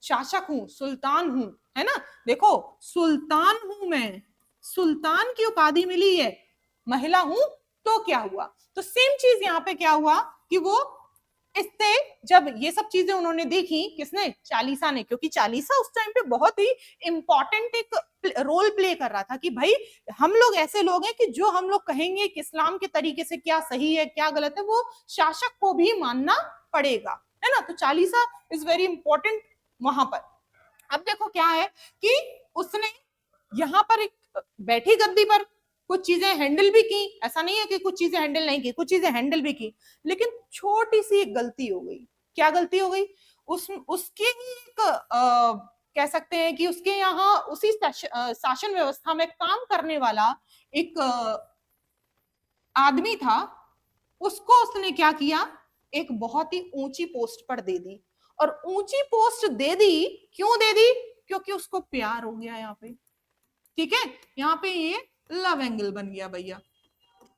शासक हूं, सुल्तान हूं, है ना, देखो सुल्तान हूं मैं, सुल्तान की उपाधि मिली है, महिला हूं तो क्या हुआ। तो सेम चीज यहाँ पे क्या हुआ कि वो इससे जब ये सब चीजें उन्होंने देखी, किसने, चालीसा ने, क्योंकि चालीसा उस टाइम पे बहुत ही इंपॉर्टेंट एक रोल प्ले कर रहा था कि भाई हम लोग ऐसे लोग हैं कि जो हम लोग कहेंगे कि इस्लाम के तरीके से क्या सही है क्या गलत है वो शासक को भी मानना पड़ेगा, है ना। तो चालीसा इज वेरी इंपॉर्टेंट वहां पर। अब देखो क्या है कि उसने यहां पर एक बैठी गद्दी पर कुछ चीजें हैंडल भी की, ऐसा नहीं है कि कुछ चीजें हैंडल नहीं की, कुछ चीजें हैंडल भी की, लेकिन छोटी सी एक गलती हो गई। क्या गलती हो गई, उसके ही एक कह सकते हैं कि उसके यहाँ उसी शासन व्यवस्था में काम करने वाला एक आदमी था, उसको उसने क्या किया, एक बहुत ही ऊंची पोस्ट पर दे दी। और ऊंची पोस्ट दे दी, क्यों दे दी, क्योंकि उसको प्यार हो गया यहाँ पे, ठीक है। यहाँ पे ये लव एंगल बन गया भैया।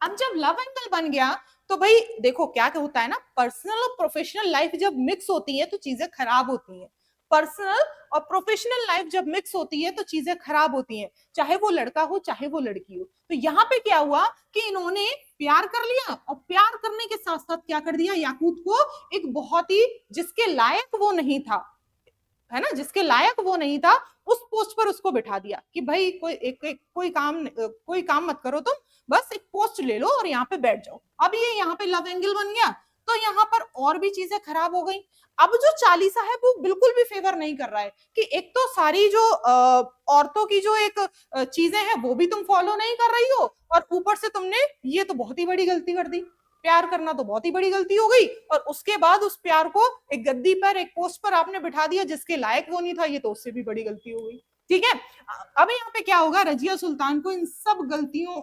अब जब लव एंगल बन गया तो भाई देखो क्या होता है ना, पर्सनल और प्रोफेशनल लाइफ जब मिक्स होती है तो चीजें खराब होती हैं। पर्सनल और प्रोफेशनल लाइफ जब मिक्स होती है तो चीजें खराब होती हैं, चाहे वो लड़का हो चाहे वो लड़की हो। तो यहाँ पे क्या हुआ कि इन्होंने प्यार कर लिया, और प्यार करने के साथ साथ क्या कर दिया, याकूत को एक बहुत ही जिसके लायक वो नहीं था, है ना, जिसके लायक वो नहीं था, उस पोस्ट पर उसको बिठा दिया कि भाई कोई काम मत करो तुम, बस एक पोस्ट ले लो और यहाँ पे बैठ जाओ। अब ये यहाँ पे लव एंगल बन गया, तो यहाँ पर और भी चीजें खराब हो गई। अब जो चालीसा है वो बिल्कुल भी फेवर नहीं कर रहा है कि एक तो सारी जो औरतों की जो एक चीजें हैं वो भी तुम फॉलो नहीं कर रही हो, और ऊपर से तुमने ये तो बहुत ही बड़ी गलती कर दी, प्यार करना तो बहुत ही बड़ी गलती हो गई, और उसके बाद उस प्यार को एक गद्दी पर, एक पोस्ट पर आपने बिठा दिया जिसके लायक वो नहीं था, ये तो उससे भी बड़ी गलती हो गई। ठीक है, अब यहाँ पे क्या होगा, रजिया सुल्तान को इन सब गलतियों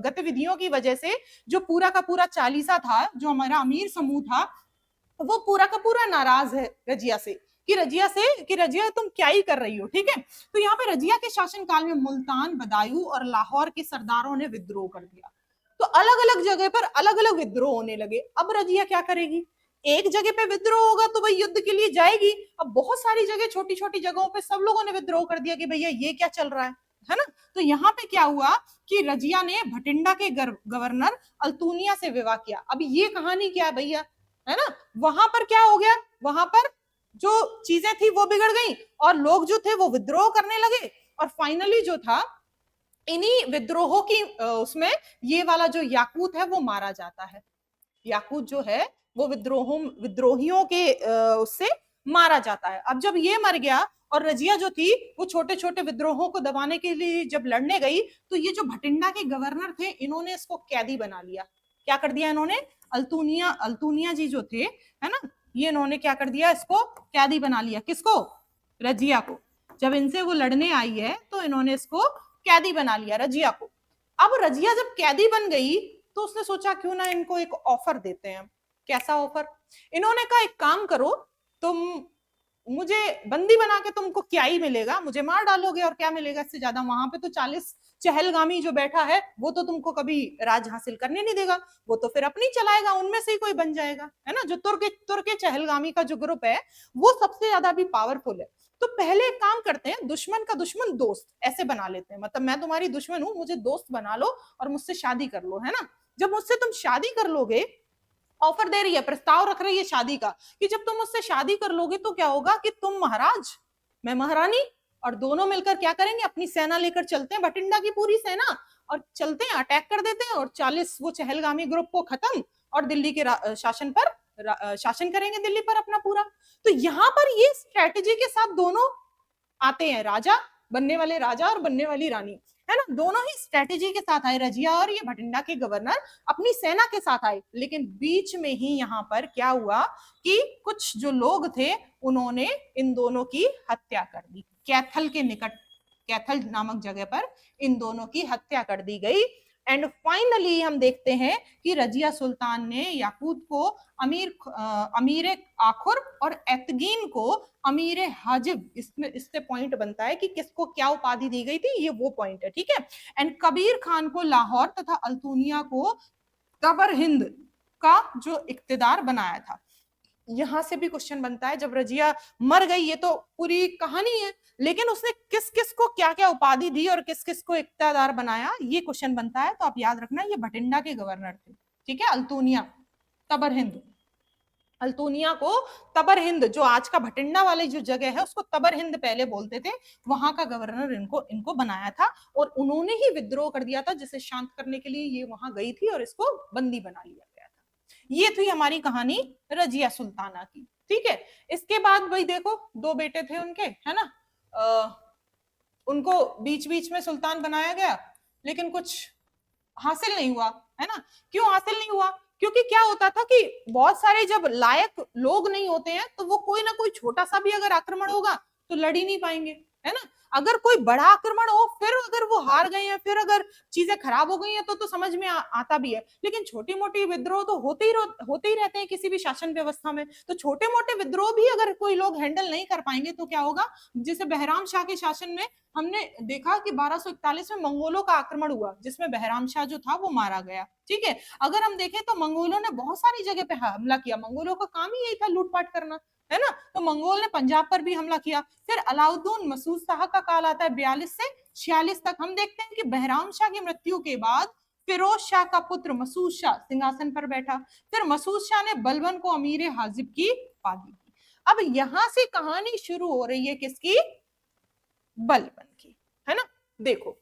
गतिविधियों की वजह से जो पूरा का पूरा चालीसा था, जो हमारा अमीर समूह था, वो पूरा का पूरा नाराज है रजिया से कि रजिया तुम क्या ही कर रही हो। ठीक है, तो यहाँ पे रजिया के शासनकाल में मुल्तान, बदायूं और लाहौर के सरदारों ने विद्रोह कर दिया। तो अलग अलग जगह पर अलग अलग विद्रोह होने लगे। अब रजिया क्या करेगी, एक जगह पे विद्रोह होगा तो भाई युद्ध के लिए जाएगी, अब बहुत सारी जगह छोटी छोटी जगहों पे सब लोगों ने विद्रोह कर दिया कि भैया ये क्या चल रहा है ना। तो यहाँ पे क्या हुआ कि रजिया ने भटिंडा के गवर्नर अल्तुनिया से विवाह किया। अब ये कहानी क्या है भैया, है ना, वहां पर क्या हो गया, वहां पर जो चीजें थी वो बिगड़ गई, और लोग जो थे वो विद्रोह करने लगे, और फाइनली जो था इन्हीं विद्रोहों की उसमें ये वाला जो याकूत है वो मारा जाता है। याकूत जो है वो विद्रोहियों के उससे मारा जाता है। अब जब ये मर गया और रजिया जो थी वो छोटे छोटे विद्रोहों को दबाने के लिए जब लड़ने गई, तो ये जो भटिंडा के गवर्नर थे इन्होंने इसको कैदी बना लिया। क्या कर दिया इन्होंने, अल्तुनिया जी जो थे, है ना, ये इन्होंने क्या कर दिया, इसको कैदी बना लिया। किसको, रजिया को। जब इनसे वो लड़ने आई है तो इन्होंने इसको कैदी बना लिया, रजिया को। अब रजिया जब कैदी बन गई तो उसने सोचा क्यों ना इनको एक ऑफर देते हैं। कैसा ऑफर, इन्होंने कहा एक काम करो, तुम मुझे बंदी बना के तुमको क्या ही मिलेगा, मुझे मार डालोगे और क्या मिलेगा इससे ज्यादा, वहां पे तो 40 चहलगामी जो बैठा है वो तो तुमको कभी राज हासिल करने नहीं देगा, वो तो फिर अपनी चलाएगा, उनमें से ही कोई बन जाएगा, है ना। जो तुर्क चहलगामी का जो ग्रुप है वो सबसे ज्यादा भी पावरफुल है। तो पहले एक काम करते हैं, दुश्मन का दुश्मन दोस्त ऐसे बना लेते हैं, मतलब मैं तुम्हारी दुश्मन हूं, मुझे दोस्त बना लो और मुझसे शादी कर लो, है ना। जब मुझसे तुम शादी कर लोगे, ऑफर दे रही है, प्रस्ताव रख रही है शादी का, कि जब तुम मुझसे शादी कर लोगे तो क्या होगा कि तुम महाराज, मैं महारानी, और दोनों मिलकर क्या करेंगे, अपनी सेना लेकर चलते हैं, भटिंडा की पूरी सेना, और चलते हैं, अटैक कर देते हैं, और 40 वो चहलगामी ग्रुप को खत्म, और दिल्ली के शासन पर शासन करेंगे, दिल्ली पर अपना पूरा। तो यहाँ पर ये स्ट्रेटेजी के साथ दोनों आते हैं, राजा बनने वाले राजा और बनने वाली रानी, है ना, दोनों ही स्ट्रेटेजी के साथ आए, रजिया और ये भटिंडा के गवर्नर अपनी सेना के साथ आए। लेकिन बीच में ही यहाँ पर क्या हुआ कि कुछ जो लोग थे उन्होंने इन दोनों की हत्या कर दी, कैथल के निकट, कैथल नामक जगह पर इन दोनों की हत्या कर दी गई। एंड फाइनली हम देखते हैं कि रजिया सुल्तान ने याकूत को अमीर आखुर और एतगीन को अमीर हाजिब, इससे पॉइंट बनता है कि किसको क्या उपाधि दी गई थी, ये वो पॉइंट है। ठीक है, एंड कबीर खान को लाहौर तथा अल्तुनिया को तबर हिंद का जो इक्तदार बनाया था। यहां से भी क्वेश्चन बनता है, जब रजिया मर गई, ये तो पूरी कहानी है, लेकिन उसने किस किस को क्या क्या उपाधि दी और किस किस को इक्तदार बनाया, ये क्वेश्चन बनता है। तो आप याद रखना ये भटिंडा के गवर्नर थे। ठीक है, अल्तुनिया, तबर हिंद, अल्तुनिया को तबर हिंद, जो आज का भटिंडा वाली जो जगह है उसको तबर हिंद पहले बोलते थे, वहां का गवर्नर इनको बनाया था, और उन्होंने ही विद्रोह कर दिया था जिसे शांत करने के लिए ये वहां गई थी और इसको बंदी बना लिया गया था। ये थी हमारी कहानी रजिया सुल्ताना की। ठीक है, इसके बाद भाई देखो, दो बेटे थे उनके, है ना, उनको बीच बीच में सुल्तान बनाया गया, लेकिन कुछ हासिल नहीं हुआ, है ना। क्यों हासिल नहीं हुआ, क्योंकि क्या होता था कि बहुत सारे जब लायक लोग नहीं होते हैं तो वो कोई ना कोई छोटा सा भी अगर आक्रमण होगा तो लड़ ही नहीं पाएंगे, है ना। अगर कोई बड़ा आक्रमण हो, फिर अगर वो हार गए हैं, फिर अगर चीजें खराब हो गई हैं, तो समझ में आता भी है। लेकिन छोटी मोटी विद्रोह तो होते ही रहते हैं किसी भी शासन व्यवस्था में। तो छोटे मोटे विद्रोह भी अगर कोई लोग हैंडल नहीं कर पाएंगे तो क्या होगा। जैसे बहराम शाह के शासन में हमने देखा कि 1241 में मंगोलों का आक्रमण हुआ, जिसमें बहराम शाह जो था वो मारा गया। ठीक है, अगर हम देखें तो मंगोलों ने बहुत सारी जगह पे हमला किया। मंगोलों का काम ही यही था, लूटपाट करना, है ना। तो मंगोल ने पंजाब पर भी हमला किया। फिर अलाउद्दीन मसूद शाह का काल आता है 42 से 46 तक। हम देखते हैं कि बहराम शाह की मृत्यु के बाद फिरोज शाह का पुत्र मसूद शाह सिंहासन पर बैठा। फिर मसूद शाह ने बलबन को अमीर हाजिब की उपाधि दी। अब यहां से कहानी शुरू हो रही है किसकी, बलबन की, है ना। देखो,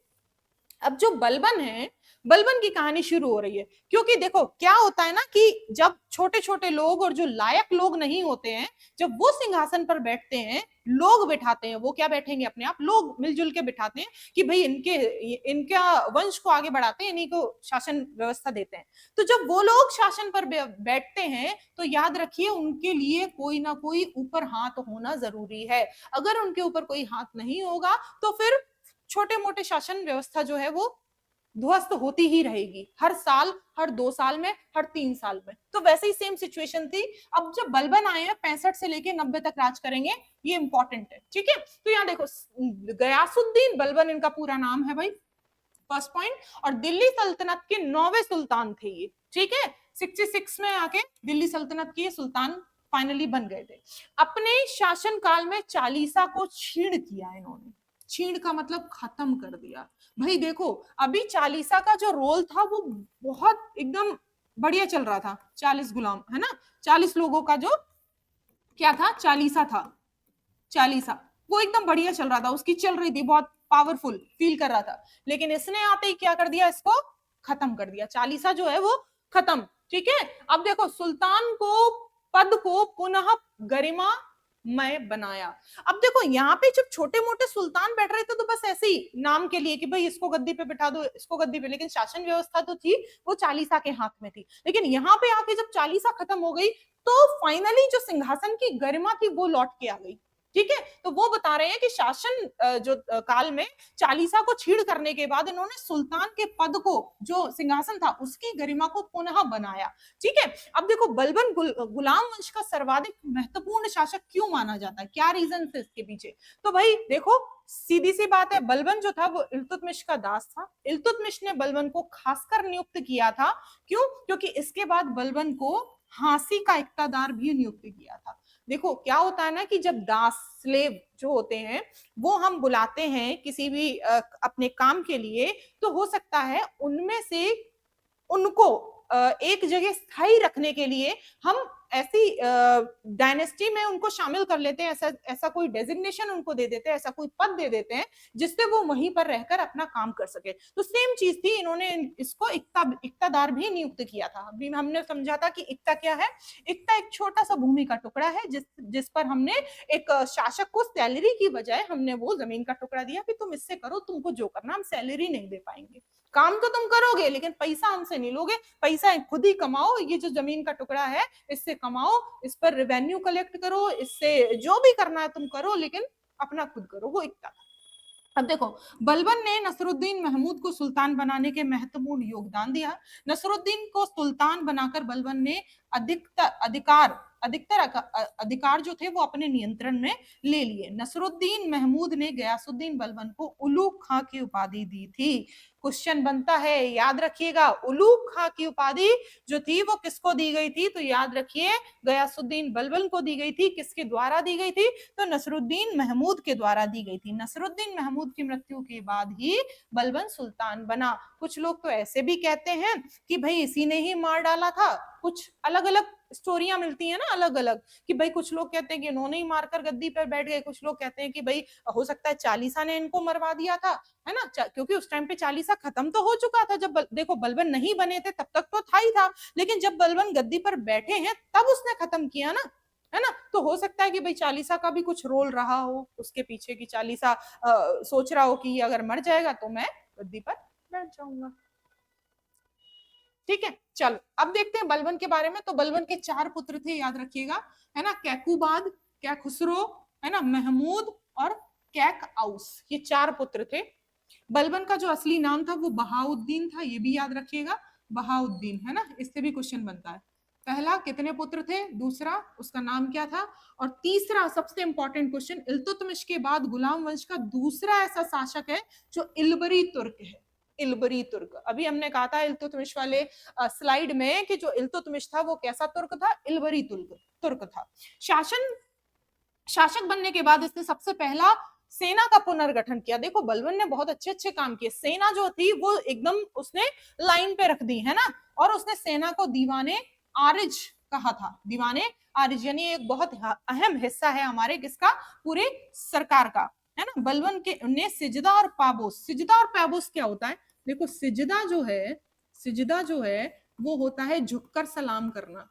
अब जो बलबन है, बलबन की कहानी शुरू हो रही है। क्योंकि देखो क्या होता है ना कि जब छोटे छोटे लोग और जो लायक लोग नहीं होते हैं, जब वो सिंहासन पर बैठते हैं, लोग बिठाते हैं, वो क्या बैठेंगे, अपने आप लोग मिलजुल के बिठाते हैं कि भाई इनका वंश को आगे बढ़ाते हैं, इन्हीं को शासन व्यवस्था देते हैं। तो जब वो लोग शासन पर बैठते हैं तो याद रखिए उनके लिए कोई ना कोई ऊपर हाथ होना जरूरी है। अगर उनके ऊपर कोई हाथ नहीं होगा तो फिर छोटे मोटे शासन व्यवस्था जो है वो ध्वस्त होती ही रहेगी, हर साल, हर 2 साल में, हर 3 साल में। तो वैसे ही सेम सिचुएशन थी। अब जब बलबन आए हैं 65 से लेके 90 तक राज करेंगे, ये इंपॉर्टेंट है। ठीक है, तो यहाँ देखो, गयासुद्दीन बलबन इनका पूरा नाम है भाई, फर्स्ट पॉइंट। और दिल्ली सल्तनत के 9वें सुल्तान थे ये। ठीक है, 66 में आके दिल्ली सल्तनत के सुल्तान फाइनली बन गए थे। अपने शासन काल में चालीसा को छीण किया इन्होंने। छीण का मतलब खत्म कर दिया। भाई देखो, अभी चालीसा का जो रोल था वो बहुत एकदम बढ़िया चल रहा था। 40 गुलाम, है ना, 40 लोगों का जो क्या था, चालीसा था, चालीसा, वो एकदम बढ़िया चल रहा था, उसकी चल रही थी, बहुत पावरफुल फील कर रहा था। लेकिन इसने आते ही क्या कर दिया, इसको खत्म कर दिया, चालीसा जो है वो खत्म। ठीक है, अब देखो, सुल्तान को पद को पुनः गरिमा मैं बनाया। अब देखो यहाँ पे जब छोटे मोटे सुल्तान बैठ रहे थे तो बस ऐसे ही नाम के लिए कि भाई इसको गद्दी पे बिठा दो, इसको गद्दी पे, लेकिन शासन व्यवस्था तो थी वो चालीसा के हाथ में थी। लेकिन यहाँ पे आके जब चालीसा खत्म हो गई तो फाइनली जो सिंहासन की गरिमा थी वो लौट के आ गई। ठीक है, तो वो बता रहे हैं कि शासन जो काल में चालीसा को छीड़ करने के बाद इन्होंने सुल्तान के पद को, जो सिंहासन था, उसकी गरिमा को पुनः बनाया। ठीक है, अब देखो, बलबन गुलाम वंश का सर्वाधिक महत्वपूर्ण शासक क्यों माना जाता है, क्या रीजन थे इसके पीछे। तो भाई देखो, सीधी सी बात है, बलबन जो था वो इल्तुतमिश का दास था। इल्तुतमिश ने बलबन को खासकर नियुक्त किया था। क्यों, क्योंकि इसके बाद बलबन को हांसी का इक्तादार भी नियुक्त किया था। देखो क्या होता है ना कि जब दास, स्लेव जो होते हैं, वो हम बुलाते हैं किसी भी अपने काम के लिए, तो हो सकता है उनमें से उनको एक जगह स्थायी रखने के लिए हम ऐसी डायनेस्टी में उनको शामिल कर लेते हैं, ऐसा कोई डेजिग्नेशन उनको दे देते हैं, ऐसा कोई पद दे देते हैं जिससे वो वहीं पर रहकर अपना काम कर सके। तो सेम चीज थी, इन्होंने इसको इक्तादार भी नियुक्त किया था। अभी हमने समझा था कि इक्ता क्या है। इक्ता एक छोटा सा भूमि का टुकड़ा है जिस पर हमने एक शासक को सैलरी की बजाय हमने वो जमीन का टुकड़ा दिया कि तुम इससे करो, तुमको जो करना, हम सैलरी नहीं दे पाएंगे, काम तो तुम करोगे लेकिन पैसा हमसे नहीं लोगे, पैसा खुद ही कमाओ, ये जो जमीन का टुकड़ा है इससे कमाओ, इस पर रेवेन्यू कलेक्ट करो, इससे जो भी करना है तुम करो, लेकिन अपना खुद करो। वो इक्ता था। अब देखो, बलबन ने नसरुद्दीन महमूद को सुल्तान बनाने के महत्वपूर्ण योगदान दिया। नसरुद्दीन को सुल्तान बनाकर बलबन ने अधिकतर अधिकार जो थे वो अपने नियंत्रण में ले लिए। नसरुद्दीन महमूद ने गयासुद्दीन बलबन को उलूग खां की उपाधि दी थी। क्वेश्चन बनता है, याद रखिएगा, उलूग खां की उपाधि जो थी वो किसको दी गई थी, तो याद रखिए गयासुद्दीन बलबन को दी गई थी। किसके द्वारा दी गई थी, तो नसरुद्दीन महमूद के द्वारा दी गई थी। नसरुद्दीन महमूद की मृत्यु के बाद ही बलबन सुल्तान बना। कुछ लोग तो ऐसे भी कहते हैं कि भाई इसी ने ही मार डाला था। कुछ अलग अलग स्टोरियां मिलती है ना, अलग अलग, कि भाई कुछ लोग कहते हैं कि इन्होंने ही मारकर गद्दी पर बैठ गए, कुछ लोग कहते हैं कि भाई हो सकता है चालीसा ने इनको मरवा दिया था, है ना, क्योंकि उस टाइम पे चालीसा खत्म तो हो चुका था। जब देखो बलबन नहीं बने थे तब तक तो था ही था, लेकिन जब बलबन गद्दी पर बैठे हैं तब उसने खत्म किया ना, है ना। तो हो सकता है कि भाई चालीसा का भी कुछ रोल रहा हो उसके पीछे, की चालीसा सोच रहा हो कि अगर मर जाएगा तो मैं गद्दी पर बैठ जाऊंगा। ठीक है, चलो अब देखते हैं बलबन के बारे में। तो बलबन के 4 पुत्र थे, याद रखिएगा, है ना, कैकुबाद, कैखुसरो, है ना, महमूद और कैकआउस, ये 4 पुत्र थे। बलबन का जो असली नाम था वो बहाउद्दीन था, ये भी याद रखिएगा, बहाउद्दीन, है ना, इससे भी क्वेश्चन बनता है। पहला, कितने पुत्र थे, दूसरा, उसका नाम क्या था, और तीसरा सबसे इंपॉर्टेंट क्वेश्चन, इल्तुतमिश के बाद गुलाम वंश का दूसरा ऐसा शासक है जो इल्बरी तुर्क है। इल्बरी तुर्क, अभी हमने कहा था इल्तुतमिश वाले स्लाइड में कि जो इल्तुतमिश था वो कैसा तुर्क था, इल्बरी तुर्क था। शासक बनने के बाद इसने सबसे पहला सेना का पुनर्गठन किया। देखो बलबन ने बहुत अच्छे अच्छे काम किए, सेना जो थी वो एकदम उसने लाइन पे रख दी, है ना, और उसने सेना को दीवाने आरिज कहा था। दीवाने आरिज यानी एक बहुत अहम हिस्सा है हमारे किसका, पूरे सरकार का, है ना। बलबन के ने सिजदा और पाबोस, सिजदा और पाबोस क्या होता है, देखो सिजदा जो है वो होता है झुककर सलाम करना,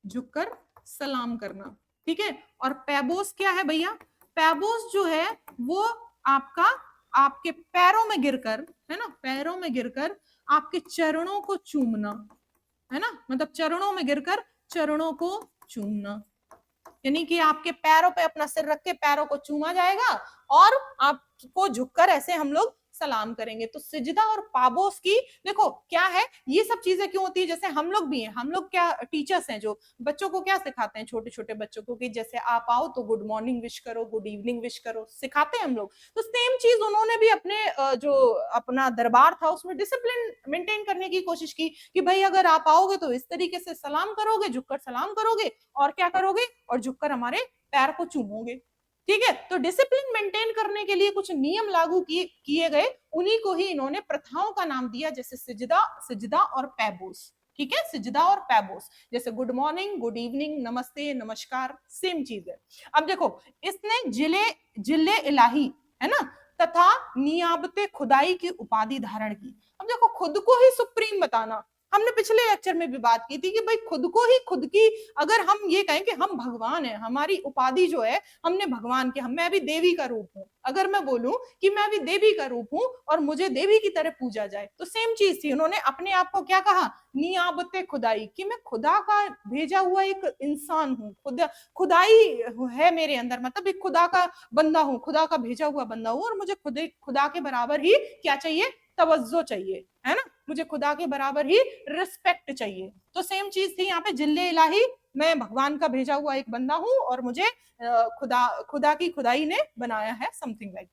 झुककर सलाम करना, ठीक है। और पैबोस क्या है भैया, पैबोस जो है वो आपका आपके पैरों में गिरकर, है ना, पैरों में गिरकर आपके चरणों को चूमना, है ना, मतलब चरणों में गिरकर चरणों को चूमना, यानी कि आपके पैरों पे अपना सिर रख के पैरों को चूमा जाएगा और आपको झुककर ऐसे हम लोग सलाम करेंगे। तो सिजदा और पाबोस की देखो क्या है, ये सब चीजें क्यों होती है, जैसे हम लोग भी हैं, हम लोग क्या टीचर्स हैं जो बच्चों को क्या सिखाते हैं, छोटे छोटे बच्चों को कि जैसे आप आओ तो गुड मॉर्निंग विश करो, गुड इवनिंग विश करो, सिखाते हैं हम लोग। तो सेम चीज उन्होंने भी अपने जो अपना दरबार था उसमें डिसिप्लिन मेंटेन करने की कोशिश की कि भाई अगर आप आओगे तो इस तरीके से सलाम करोगे, झुककर सलाम करोगे, और क्या करोगे, और झुककर हमारे पैर को चूमोगे, ठीक है। तो डिसिप्लिन मेंटेन करने के लिए कुछ नियम लागू किए गए, उन्हीं को ही इन्होंने प्रथाओं का नाम दिया, जैसे सिजदा और पैबोस, ठीक है, सिजदा और पैबोस, जैसे गुड मॉर्निंग, गुड इवनिंग, नमस्ते, नमस्कार, सेम चीज है। अब देखो इसने जिले इलाही, है ना, तथा नियाबते खुदाई की उपाधि धारण की। अब देखो खुद को ही सुप्रीम बताना, हमने पिछले लेक्चर में भी बात की थी कि भाई खुद को ही खुद की, अगर हम ये कहें कि हम भगवान हैं, हमारी उपाधि जो है हमने भगवान की, मैं भी देवी का रूप हूं, अगर मैं बोलूं कि मैं भी देवी का रूप हूं और मुझे देवी की तरह पूजा जाए, तो सेम चीज थी, उन्होंने अपने आप को क्या कहा, नियाबते खुदाई, कि मैं खुदा का भेजा हुआ एक इंसान हूँ, खुदाई है मेरे अंदर, मतलब एक खुदा का बंदा हूँ, खुदा का भेजा हुआ बंदा हूँ, और मुझे खुदा के बराबर ही क्या चाहिए, तवज्जो चाहिए, है ना, मुझे खुदा के बराबर ही रिस्पेक्ट चाहिए। तो सेम चीज थी यहाँ पे, जिल्ले इलाही, मैं भगवान का भेजा हुआ एक बंदा हूं और मुझे खुदा की खुदाई ने बनाया है, समथिंग लाइक।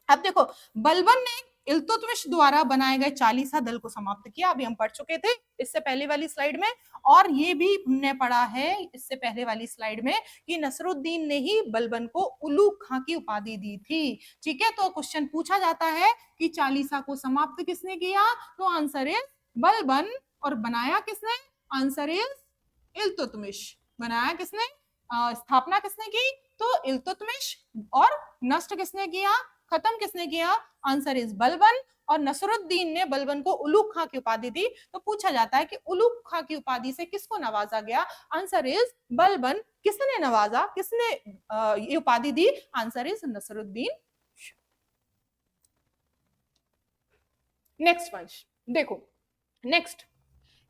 अब देखो बलबन ने इल्तुतमिश द्वारा बनाए गए चालीसा दल को समाप्त किया, अभी हम पढ़ चुके थे इससे पहले वाली स्लाइड में, और ये भी हमने पढ़ा है इससे पहले वाली स्लाइड में कि नसरुद्दीन ने ही बलबन को उलूग खां की उपाधि दी थी, ठीक है। तो क्वेश्चन पूछा जाता है कि चालीसा को समाप्त किसने किया, तो आंसर इज बलबन, और बनाया किसने, आंसर इज इल्तुतमिश, बनाया किसने, स्थापना किसने की, तो इल्तुतमिश, और नष्ट किसने किया, खत्म किसने किया, आंसर इज बलबन, और नसरुद्दीन ने बलबन को उलूग खां की उपाधि दी। तो पूछा जाता है कि उलूग खां की उपाधि से किसको नवाजा गया, आंसर इज बलबन। किसने नवाजा, किसने ये उपाधि दी, आंसर इज नसरुद्दीन। नेक्स्ट वंश देखो, नेक्स्ट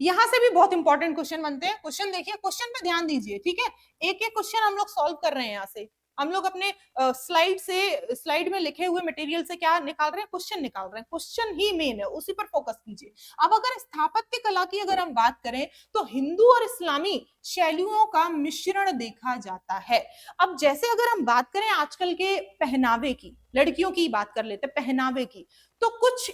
यहां से भी बहुत इंपॉर्टेंट क्वेश्चन बनते हैं। क्वेश्चन देखिए, क्वेश्चन पे ध्यान दीजिए, ठीक है, एक एक क्वेश्चन हम लोग सॉल्व कर रहे हैं। यहाँ से हम लोग अपने स्लाइड में लिखे हुए मटेरियल से क्या निकाल रहे हैं, क्वेश्चन निकाल रहे हैं, क्वेश्चन ही मेन है, उसी पर फोकस कीजिए। अब अगर स्थापत्य कला की अगर हम बात करें तो हिंदू और इस्लामी शैलियों का मिश्रण देखा जाता है। अब जैसे अगर हम बात करें आजकल के पहनावे की, लड़कियों की बात कर लेते हैं पहनावे की, तो कुछ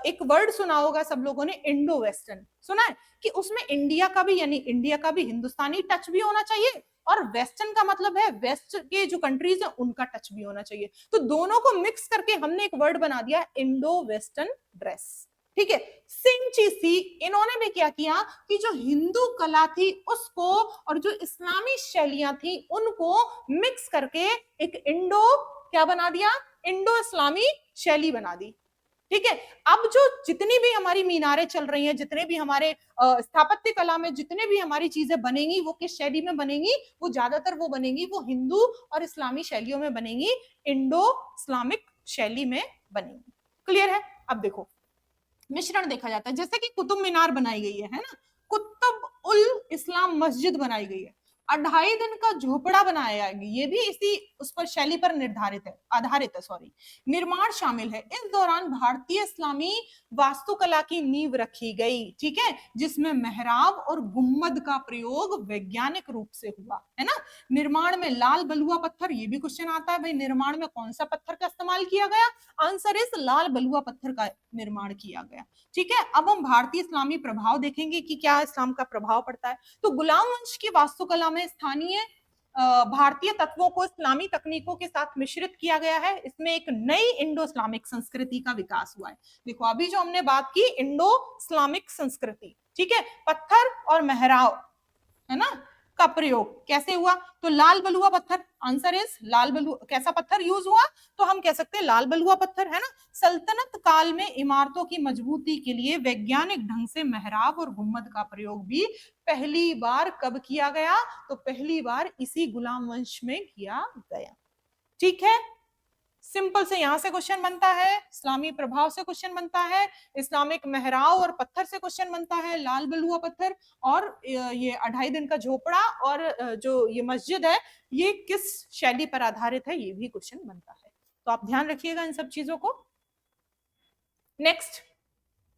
एक वर्ड सुना होगा सब लोगों ने, इंडो वेस्टर्न सुना है, कि उसमें इंडिया का भी, यानी इंडिया का भी हिंदुस्तानी टच भी होना चाहिए, और वेस्टर्न का मतलब है वेस्ट के जो कंट्रीज है उनका टच भी होना चाहिए। तो दोनों को मिक्स करके हमने एक वर्ड बना दिया, इंडो वेस्टर्न ड्रेस, ठीक है। सेम चीज थी, इन्होंने भी क्या किया कि जो हिंदू कला थी उसको और जो इस्लामी शैलियां थी उनको मिक्स करके एक इंडो क्या बना दिया, इंडो इस्लामी शैली बना दी, ठीक है। अब जो जितनी भी हमारी मीनारें चल रही हैं, जितने भी हमारे स्थापत्य कला में जितने भी हमारी चीजें बनेंगी वो किस शैली में बनेंगी, वो ज्यादातर वो बनेंगी, वो हिंदू और इस्लामी शैलियों में बनेंगी, इंडो इस्लामिक शैली में बनेंगी। क्लियर है। अब देखो मिश्रण देखा जाता है, जैसे कि कुतुब मीनार बनाई गई है ना, कुतुब उल इस्लाम मस्जिद बनाई गई है। 2.5 दिन का झोपड़ा बनाया, ये भी इसी उस पर शैली पर आधारित है सॉरी। निर्माण शामिल है। इस दौरान भारतीय इस्लामी वास्तुकला की नींव रखी गई, ठीक है, जिसमें मेहराब और गुम्मद का प्रयोग वैज्ञानिक रूप से हुआ, है ना। निर्माण में लाल बलुआ पत्थर, ये भी क्वेश्चन आता है भाई, निर्माण में कौन सा पत्थर का इस्तेमाल किया गया? आंसर इज लाल बलुआ पत्थर का निर्माण किया गया, ठीक है। अब हम भारतीय इस्लामी प्रभाव देखेंगे कि क्या इस्लाम का प्रभाव पड़ता है। तो गुलाम वंश की वास्तुकला में स्थानीय भारतीय तत्वों को इस्लामी तकनीकों के साथ मिश्रित किया गया है। इसमें एक नई इंडो इस्लामिक संस्कृति का विकास हुआ है। देखो अभी जो हमने बात की इंडो इस्लामिक संस्कृति, ठीक है, पत्थर और मेहराब, है ना, का प्रयोग कैसे हुआ? तो लाल बलुआ पत्थर, आंसर इज लाल बलुआ। कैसा पत्थर यूज हुआ? तो हम कह सकते हैं लाल बलुआ पत्थर, है ना। सल्तनत काल में इमारतों की मजबूती के लिए वैज्ञानिक ढंग से मेहराब और गुम्मद का प्रयोग भी पहली बार कब किया गया? तो पहली बार इसी गुलाम वंश में किया गया, ठीक है। सिंपल से यहां से क्वेश्चन बनता है, इस्लामी प्रभाव से क्वेश्चन बनता है, इस्लामिक मेहराब और पत्थर से क्वेश्चन बनता है, लाल बलुआ पत्थर, और ये 2.5 दिन का झोपड़ा, और जो ये मस्जिद है ये किस शैली पर आधारित है, ये भी क्वेश्चन बनता है। तो आप ध्यान रखिएगा इन सब चीजों को। नेक्स्ट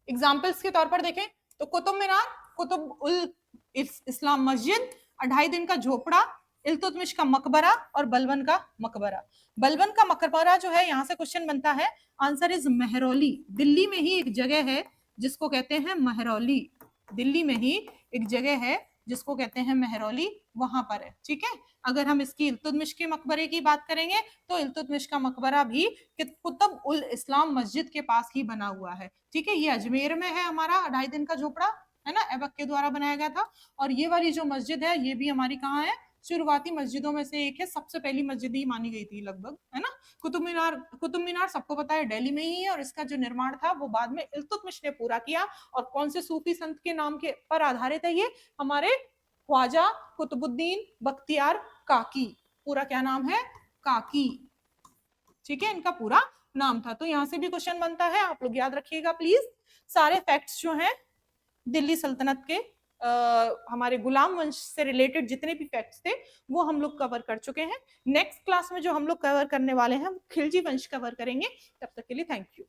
एग्जाम्पल्स के तौर पर देखें तो कुतुब मीनार, कुतुब उल इस्लाम मस्जिद, 2.5 दिन का झोपड़ा, इल्तुतमिश का मकबरा और बलबन का मकबरा। बलबन का मकबरा जो है यहां से क्वेश्चन बनता है, आंसर इज महरौली। दिल्ली में ही एक जगह है जिसको कहते हैं महरौली, दिल्ली में ही एक जगह है जिसको कहते हैं महरौली, वहां पर है, ठीक है। अगर हम इसकी इल्तुतमिश के मकबरे की बात करेंगे तो इल्तुतमिश का मकबरा भी कुतुब उल इस्लाम मस्जिद के पास ही बना हुआ है, ठीक है। ये अजमेर में है हमारा 2.5 दिन का झोपड़ा, है ना, ऐबक के द्वारा बनाया गया था। और ये वाली जो मस्जिद है ये भी हमारी कहाँ है? शुरुआती मस्जिदों में से एक है, सबसे पहली मस्जिद ही मानी गई थी लगभग, है ना। कुतुब मीनार सबको पता है दिल्ली में ही है, और इसका जो निर्माण था वो बाद में इल्तुतमिश ने पूरा किया। और कौन से सूफी संत के नाम के पर आधारित है ये? हमारे ख्वाजा कुतुबुद्दीन बख्तियार काकी, पूरा क्या नाम है? काकी, ठीक है, इनका पूरा नाम था। तो यहां से भी क्वेश्चन बनता है, आप लोग याद रखिएगा प्लीज। सारे फैक्ट्स जो हैं दिल्ली सल्तनत के हमारे गुलाम वंश से रिलेटेड जितने भी फैक्ट्स थे वो हम लोग कवर कर चुके हैं। नेक्स्ट क्लास में जो हम लोग कवर करने वाले हैं वो खिलजी वंश कवर करेंगे। तब तक के लिए थैंक यू।